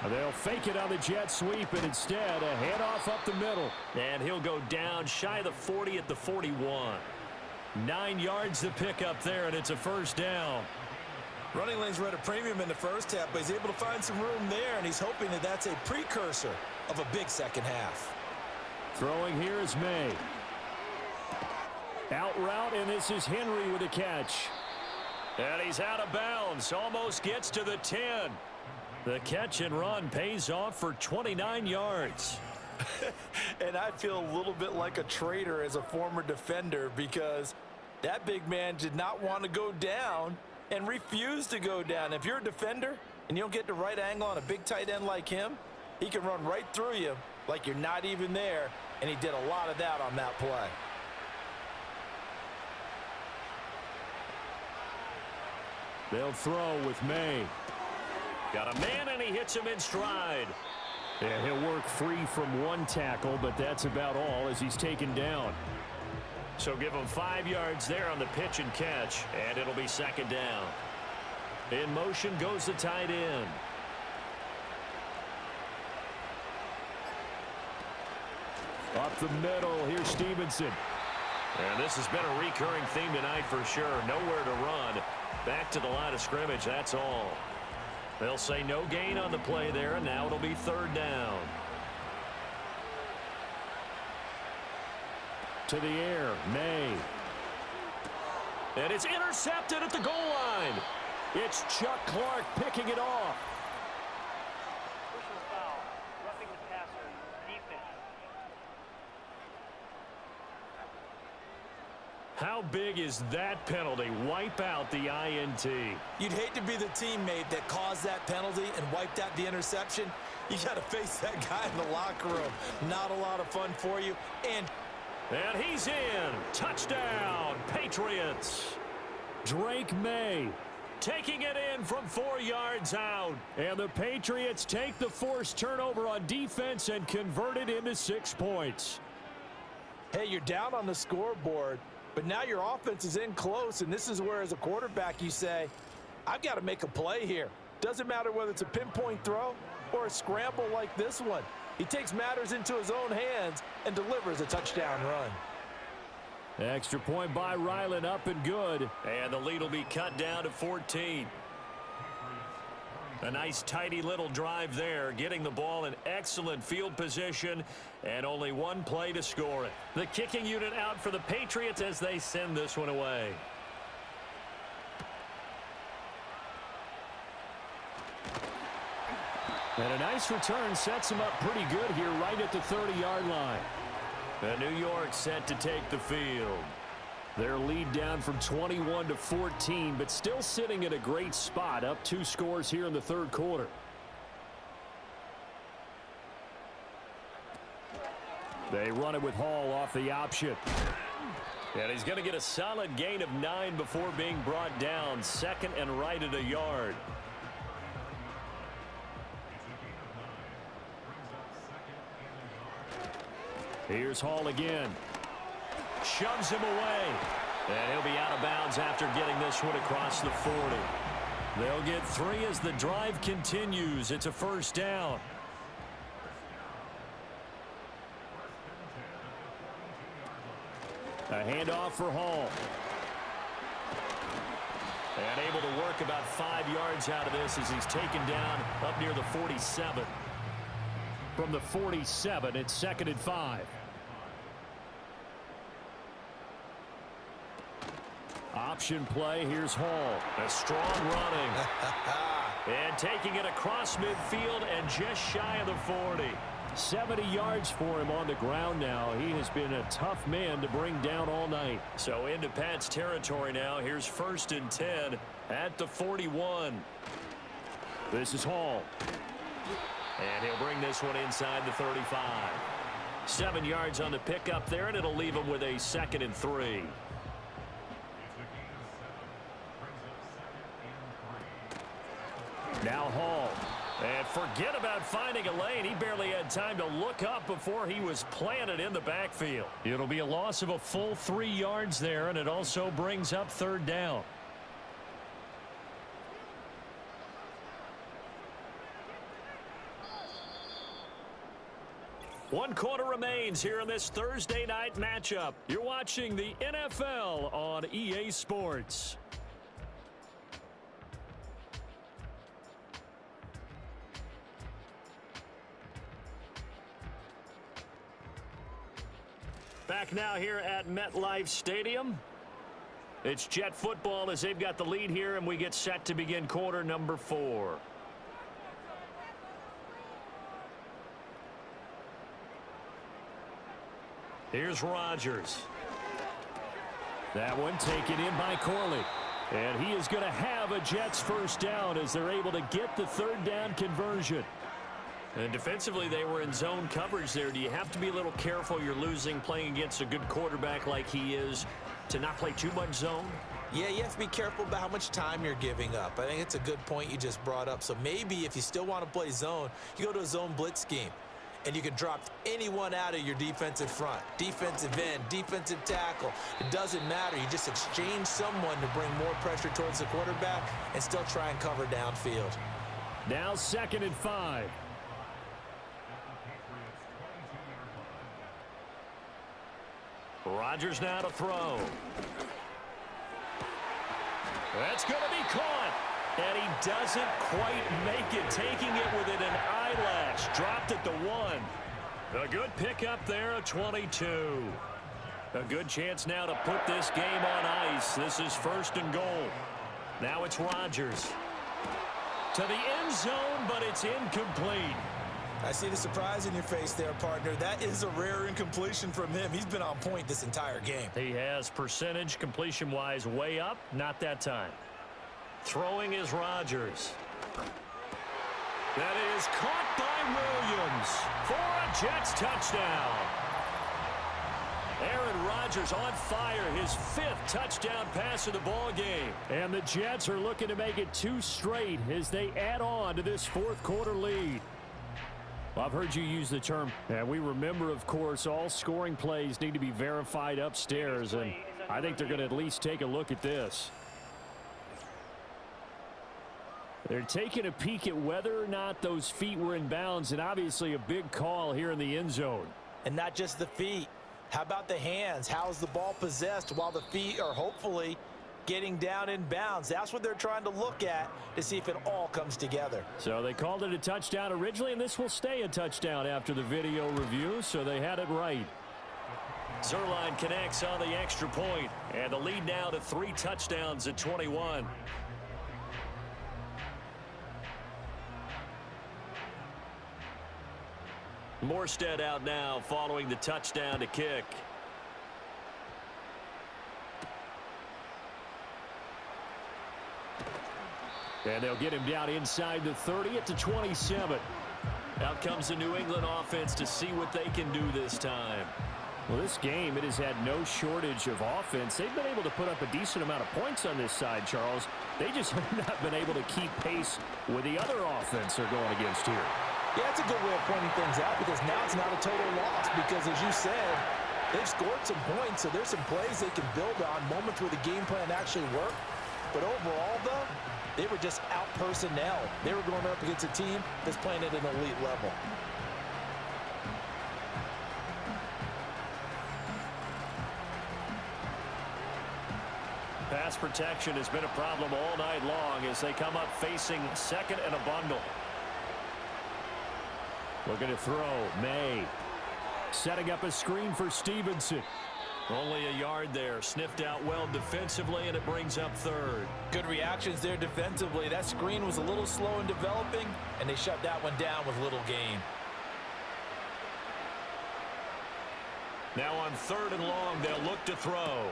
They'll fake it on the jet sweep, and instead a handoff up the middle. And he'll go down shy of the 40 at the 41. 9 yards to pick up there, and it's a first down. Running lanes were at a premium in the first half, but he's able to find some room there, and he's hoping that that's a precursor of a big second half. Throwing here is May. Out route, and this is Henry with a catch. And he's out of bounds, almost gets to the 10. The catch and run pays off for 29 yards. And I feel a little bit like a traitor as a former defender because that big man did not want to go down and refused to go down. If you're a defender and you don't get the right angle on a big tight end like him, he can run right through you like you're not even there, and he did a lot of that on that play. They'll throw with May. Got a man, and he hits him in stride. Yeah, he'll work free from one tackle, but that's about all as he's taken down. So give him 5 yards there on the pitch and catch, and it'll be second down. In motion goes the tight end. Up the middle, here's Stevenson. And this has been a recurring theme tonight for sure. Nowhere to run. Back to the line of scrimmage, that's all. They'll say no gain on the play there, and now it'll be third down. To the air, May. And it's intercepted at the goal line. It's Chuck Clark picking it off. Personal foul, roughing the passer, defense. How big is that penalty? Wipe out the INT. You'd hate to be the teammate that caused that penalty and wiped out the interception. You got to face that guy in the locker room. Not a lot of fun for you. And he's in. Touchdown, Patriots. Drake May taking it in from 4 yards out. And the Patriots take the forced turnover on defense and convert it into 6 points. hey, you're down on the scoreboard, but now your offense is in close, and this is where, as a quarterback, you say, I've got to make a play here. Doesn't matter whether it's a pinpoint throw or a scramble like this one. He takes matters into his own hands and delivers a touchdown run. Extra point by Ryland, up and good. And the lead will be cut down to 14. A nice, tidy little drive there, getting the ball in excellent field position, and only one play to score it. The kicking unit out for the Patriots as they send this one away. And a nice return sets him up pretty good here right at the 30-yard line. And New York set to take the field. Their lead down from 21 to 14, but still sitting at a great spot, up 2 scores here in the third quarter. They run it with Hall off the option. And he's going to get a solid gain of 9 before being brought down. Second and right at a yard. Here's Hall again. Shoves him away. And he'll be out of bounds after getting this one across the 40. They'll get 3 as the drive continues. It's a first down. A handoff for Hall. And able to work about 5 yards out of this as he's taken down up near the 47. from the 47. It's 2nd and 5. Option play. Here's Hall. A strong running. And taking it across midfield and just shy of the 40. 70 yards for him on the ground now. He has been a tough man to bring down all night. So into Pat's territory now. Here's 1st and 10 at the 41. This is Hall. And he'll bring this one inside the 35. 7 yards on the pickup there, and it'll leave him with a 2nd and 3. Now Hall. And forget about finding a lane. He barely had time to look up before he was planted in the backfield. It'll be a loss of a full 3 yards there, and it also brings up 3rd down. One quarter remains here in this Thursday night matchup. You're watching the NFL on EA Sports. Back now here at MetLife Stadium. It's Jet football as they've got the lead here, and we get set to begin quarter number 4. Here's Rodgers. That one taken in by Corley. And he is going to have a Jets 1st down as they're able to get the 3rd down conversion. And defensively, they were in zone coverage there. Do you have to be a little careful? You're losing playing against a good quarterback like he is to not play too much zone? Yeah, you have to be careful about how much time you're giving up. I think it's a good point you just brought up. So maybe if you still want to play zone, you go to a zone blitz scheme. And you can drop anyone out of your defensive front, defensive end, defensive tackle. It doesn't matter. You just exchange someone to bring more pressure towards the quarterback and still try and cover downfield. Now 2nd and 5. Rodgers now to throw. That's going to be caught. And he doesn't quite make it, taking it within an eyelash. Dropped at the 1. A good pickup there, a 22. A good chance now to put this game on ice. This is 1st and goal. Now it's Rodgers. To the end zone, but it's incomplete. I see the surprise in your face there, partner. That is a rare incompletion from him. He's been on point this entire game. He has percentage completion-wise way up. Not that time. Throwing is Rodgers. That is caught by Williams for a Jets touchdown. Aaron Rodgers on fire, his 5th touchdown pass of the ball game. And the Jets are looking to make it 2 straight as they add on to this 4th quarter lead. Well, I've heard you use the term, and we remember, of course, all scoring plays need to be verified upstairs, and I think they're going to at least take a look at this. They're taking a peek at whether or not those feet were in bounds, and obviously a big call here in the end zone. And not just the feet. How about the hands? How's the ball possessed while the feet are hopefully getting down in bounds? That's what they're trying to look at to see if it all comes together. So they called it a touchdown originally, and this will stay a touchdown after the video review, so they had it right. Zerline connects on the extra point, and the lead now to 3 touchdowns at 21. Morstead out now following the touchdown to kick. And they'll get him down inside the 30 at the 27. Out comes the New England offense to see what they can do this time. Well, this game, it has had no shortage of offense. They've been able to put up a decent amount of points on this side, Charles. They just have not been able to keep pace with the other offense they're going against here. Yeah, that's a good way of pointing things out because now it's not a total loss because, as you said, they've scored some points, so there's some plays they can build on, moments where the game plan actually worked. But overall, though, they were just out personnel. They were going up against a team that's playing at an elite level. Pass protection has been a problem all night long as they come up facing 2nd and a bundle. Looking to throw. May. Setting up a screen for Stevenson. Only a yard there. Sniffed out well defensively, and it brings up third. Good reactions there defensively. That screen was a little slow in developing, and they shut that one down with little gain. Now on 3rd and long, they'll look to throw.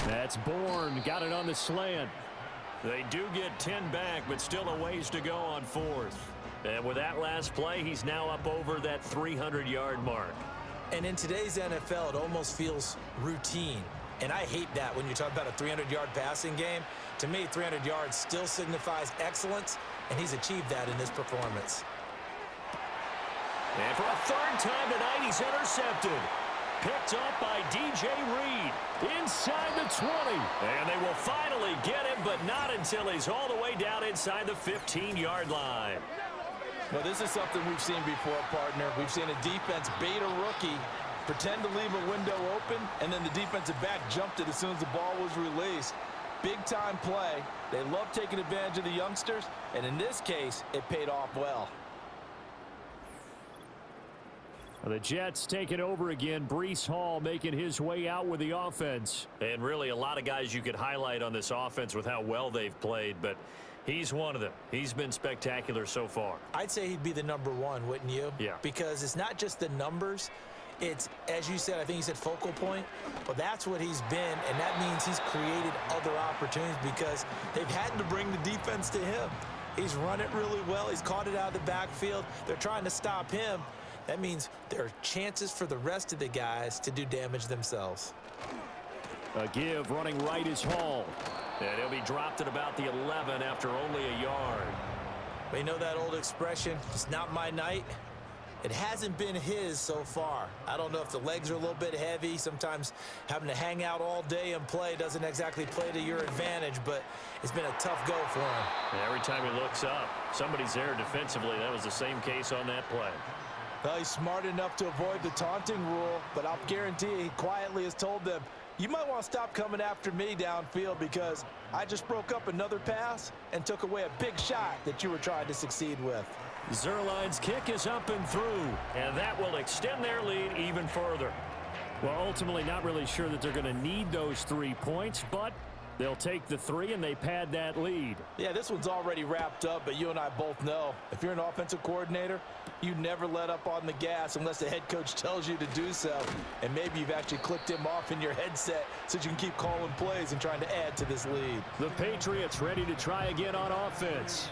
That's Bourne. Got it on the slant. They do get 10 back, but still a ways to go on 4th. And with that last play, he's now up over that 300-yard mark. And in today's NFL, it almost feels routine. And I hate that when you talk about a 300-yard passing game. To me, 300 yards still signifies excellence, and he's achieved that in this performance. And for a 3rd time tonight, he's intercepted. Picked up by DJ Reed inside the 20. And they will finally get him, but not until he's all the way down inside the 15-yard line. Well, this is something we've seen before, partner. We've seen a defense bait a rookie, pretend to leave a window open, and then the defensive back jumped it as soon as the ball was released. Big-time play. They love taking advantage of the youngsters, and in this case, it paid off well. The Jets take it over again. Breece Hall making his way out with the offense. And really a lot of guys you could highlight on this offense with how well they've played, but he's one of them. He's been spectacular so far. I'd say he'd be the number one, wouldn't you? Yeah. Because it's not just the numbers. It's, as you said, I think you said focal point. Well, that's what he's been, and that means he's created other opportunities because they've had to bring the defense to him. He's run it really well. He's caught it out of the backfield. They're trying to stop him. That means there are chances for the rest of the guys to do damage themselves. A give running right is Hall. And he'll be dropped at about the 11 after only a yard. We know that old expression, it's not my night. It hasn't been his so far. I don't know if the legs are a little bit heavy. Sometimes having to hang out all day and play doesn't exactly play to your advantage, but it's been a tough go for him. And every time he looks up, somebody's there defensively. That was the same case on that play. Well, he's smart enough to avoid the taunting rule, but I'll guarantee he quietly has told them, you might want to stop coming after me downfield because I just broke up another pass and took away a big shot that you were trying to succeed with. Zerline's kick is up and through, and that will extend their lead even further. Well, ultimately not really sure that they're going to need those 3 points, but they'll take the 3 and they pad that lead. Yeah, this one's already wrapped up, but you and I both know if you're an offensive coordinator, you never let up on the gas unless the head coach tells you to do so. And maybe you've actually clicked him off in your headset so you can keep calling plays and trying to add to this lead. The Patriots ready to try again on offense.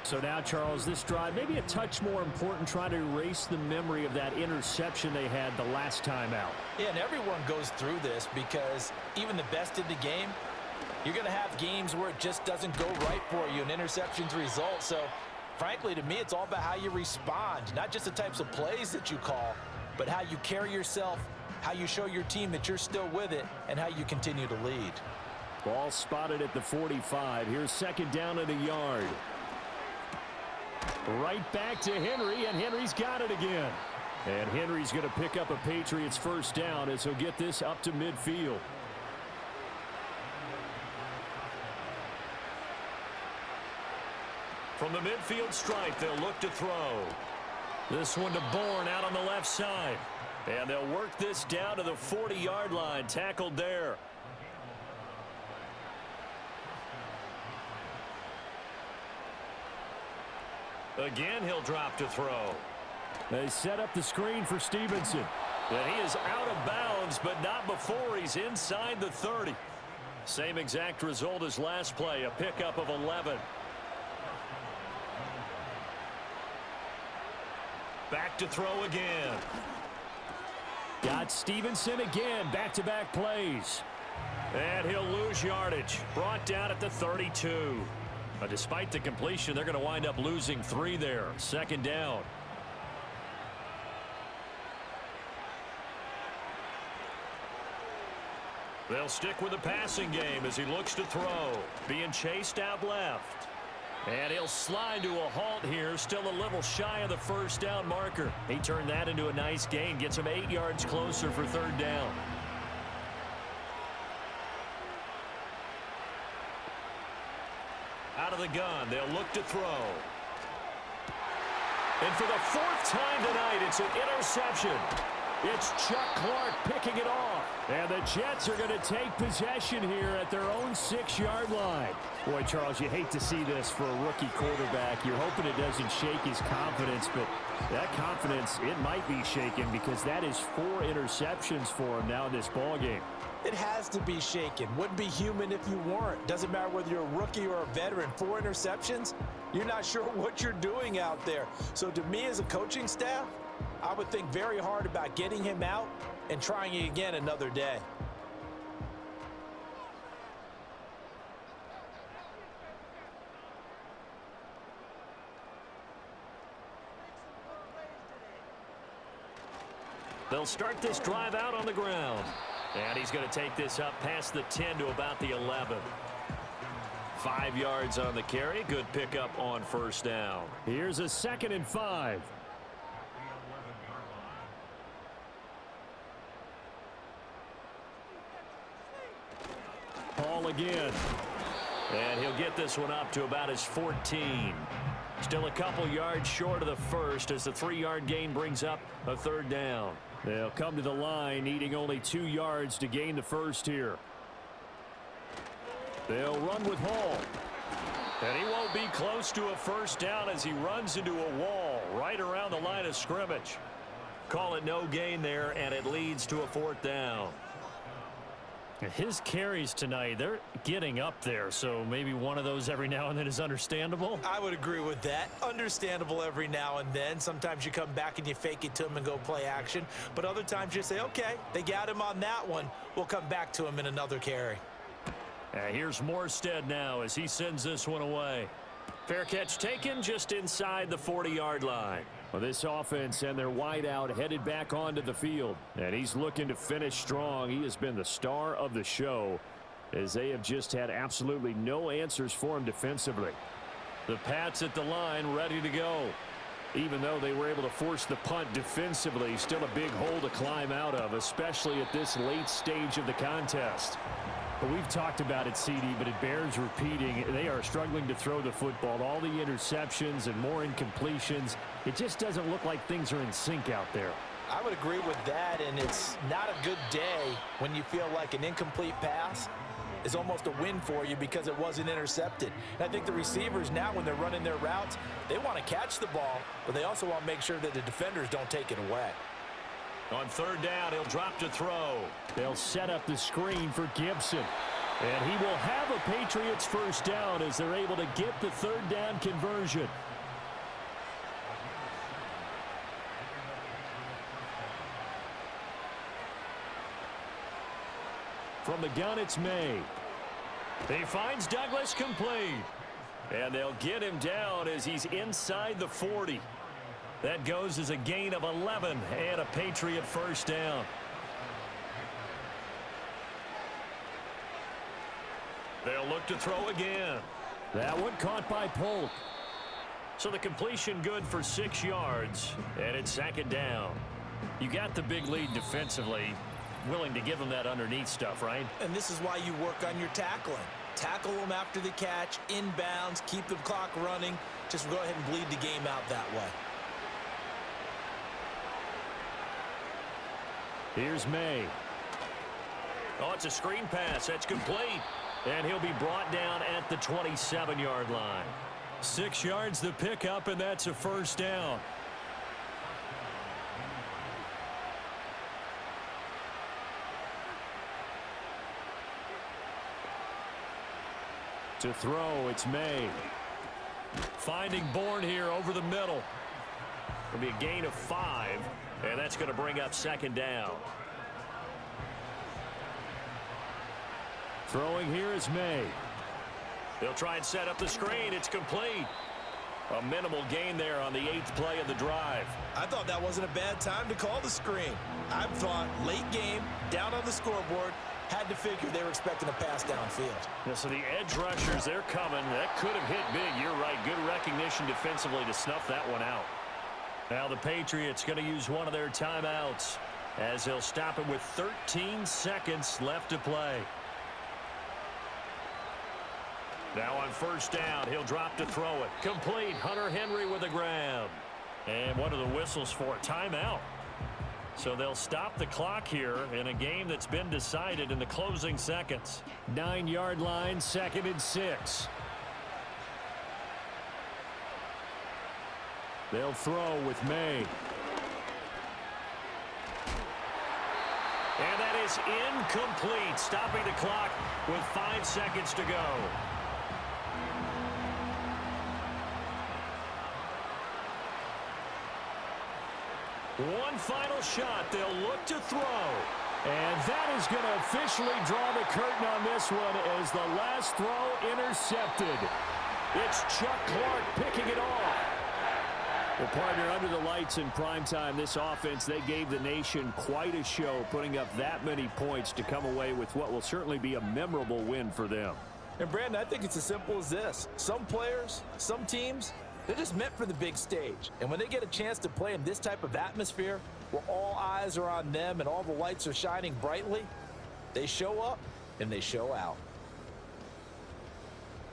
So now, Charles, this drive maybe a touch more important, trying to erase the memory of that interception they had the last time out. Yeah, and everyone goes through this because even the best in the game, you're going to have games where it just doesn't go right for you, and interceptions result. So, frankly, to me, it's all about how you respond, not just the types of plays that you call, but how you carry yourself, how you show your team that you're still with it, and how you continue to lead. Ball spotted at the 45. Here's 2nd down and a yard. Right back to Henry, and Henry's got it again. And Henry's going to pick up a Patriots 1st down as he'll get this up to midfield. From the midfield stripe, they'll look to throw. This one to Bourne out on the left side. And they'll work this down to the 40-yard line, tackled there. Again, he'll drop to throw. They set up the screen for Stevenson. And he is out of bounds, but not before he's inside the 30. Same exact result as last play, a pickup of 11. Back to throw again. Got Stevenson again, back-to-back plays. And he'll lose yardage. Brought down at the 32. Despite the completion, they're going to wind up losing 3 there. 2nd down. They'll stick with the passing game as he looks to throw. Being chased out left. And he'll slide to a halt here. Still a little shy of the 1st down marker. He turned that into a nice gain. Gets him 8 yards closer for 3rd down. Out of the gun, they'll look to throw. And for the fourth time tonight, it's an interception. It's Chuck Clark picking it off. And the Jets are going to take possession here at their own 6-yard line. Boy, Charles, you hate to see this for a rookie quarterback. You're hoping it doesn't shake his confidence, but that confidence, it might be shaken because that is 4 interceptions for him now in this ballgame. It has to be shaken. Wouldn't be human if you weren't. Doesn't matter whether you're a rookie or a veteran. 4 interceptions, you're not sure what you're doing out there. So to me as a coaching staff, I would think very hard about getting him out and trying it again another day. They'll start this drive out on the ground. And he's going to take this up past the 10 to about the 11. 5 yards on the carry. Good pickup on first down. Here's a 2nd and 5. Ball again. And he'll get this one up to about his 14. Still a couple yards short of the first as the 3-yard gain brings up a 3rd down. They'll come to the line, needing only 2 yards to gain the first here. They'll run with Hall. And he won't be close to a first down as he runs into a wall right around the line of scrimmage. Call it no gain there, and it leads to a 4th down. His carries tonight, they're getting up there, so maybe one of those every now and then is understandable. I would agree with that. Understandable every now and then. Sometimes you come back and you fake it to him and go play action. But other times you say, okay, they got him on that one. We'll come back to him in another carry. Here's Morstead now as he sends this one away. Fair catch taken just inside the 40-yard line. Well, this offense and their wideout headed back onto the field. And he's looking to finish strong. He has been the star of the show as they have just had absolutely no answers for him defensively. The Pats at the line ready to go. Even though they were able to force the punt defensively, still a big hole to climb out of, especially at this late stage of the contest. But we've talked about it, CD, but it bears repeating. They are struggling to throw the football. All the interceptions and more incompletions. It just doesn't look like things are in sync out there. I would agree with that, and it's not a good day when you feel like an incomplete pass is almost a win for you because it wasn't intercepted. And I think the receivers now, when they're running their routes, they want to catch the ball, but they also want to make sure that the defenders don't take it away. On 3rd down, he'll drop to throw. They'll set up the screen for Gibson. And he will have a Patriots first down as they're able to get the 3rd down conversion. From the gun, it's May. He finds Douglas complete. And they'll get him down as he's inside the 40. That goes as a gain of 11 and a Patriot first down. They'll look to throw again. That one caught by Polk. So the completion good for 6 yards, and it's 2nd down. You got the big lead defensively, willing to give them that underneath stuff, right? And this is why you work on your tackling. Tackle them after the catch, inbounds, keep the clock running. Just go ahead and bleed the game out that way. Here's May. Oh, it's a screen pass. That's complete. And he'll be brought down at the 27-yard line. 6 yards the pickup, and that's a first down. To throw, it's May. Finding Bourne here over the middle. It'll be a gain of 5, and that's going to bring up 2nd down. Throwing here is May. They'll try and set up the screen. It's complete. A minimal gain there on the 8th play of the drive. I thought that wasn't a bad time to call the screen. I thought late game, down on the scoreboard, had to figure they were expecting a pass downfield. Yeah, so the edge rushers, they're coming. That could have hit big. You're right. Good recognition defensively to snuff that one out. Now the Patriots going to use one of their timeouts as they'll stop it with 13 seconds left to play. Now on first down, he'll drop to throw it. Complete. Hunter Henry with a grab. And one of the whistles for a timeout. So they'll stop the clock here in a game that's been decided in the closing seconds. 9-yard line, 2nd and 6. They'll throw with May. And that is incomplete, stopping the clock with 5 seconds to go. One final shot. They'll look to throw. And that is going to officially draw the curtain on this one as the last throw intercepted. It's Chuck Clark picking it off. Well, partner, under the lights in primetime, this offense, they gave the nation quite a show, putting up that many points to come away with what will certainly be a memorable win for them. And, Brandon, I think it's as simple as this. Some players, some teams, they're just meant for the big stage. And when they get a chance to play in this type of atmosphere, where all eyes are on them and all the lights are shining brightly, they show up and they show out.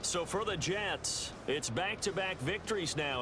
So for the Jets, it's back-to-back victories now.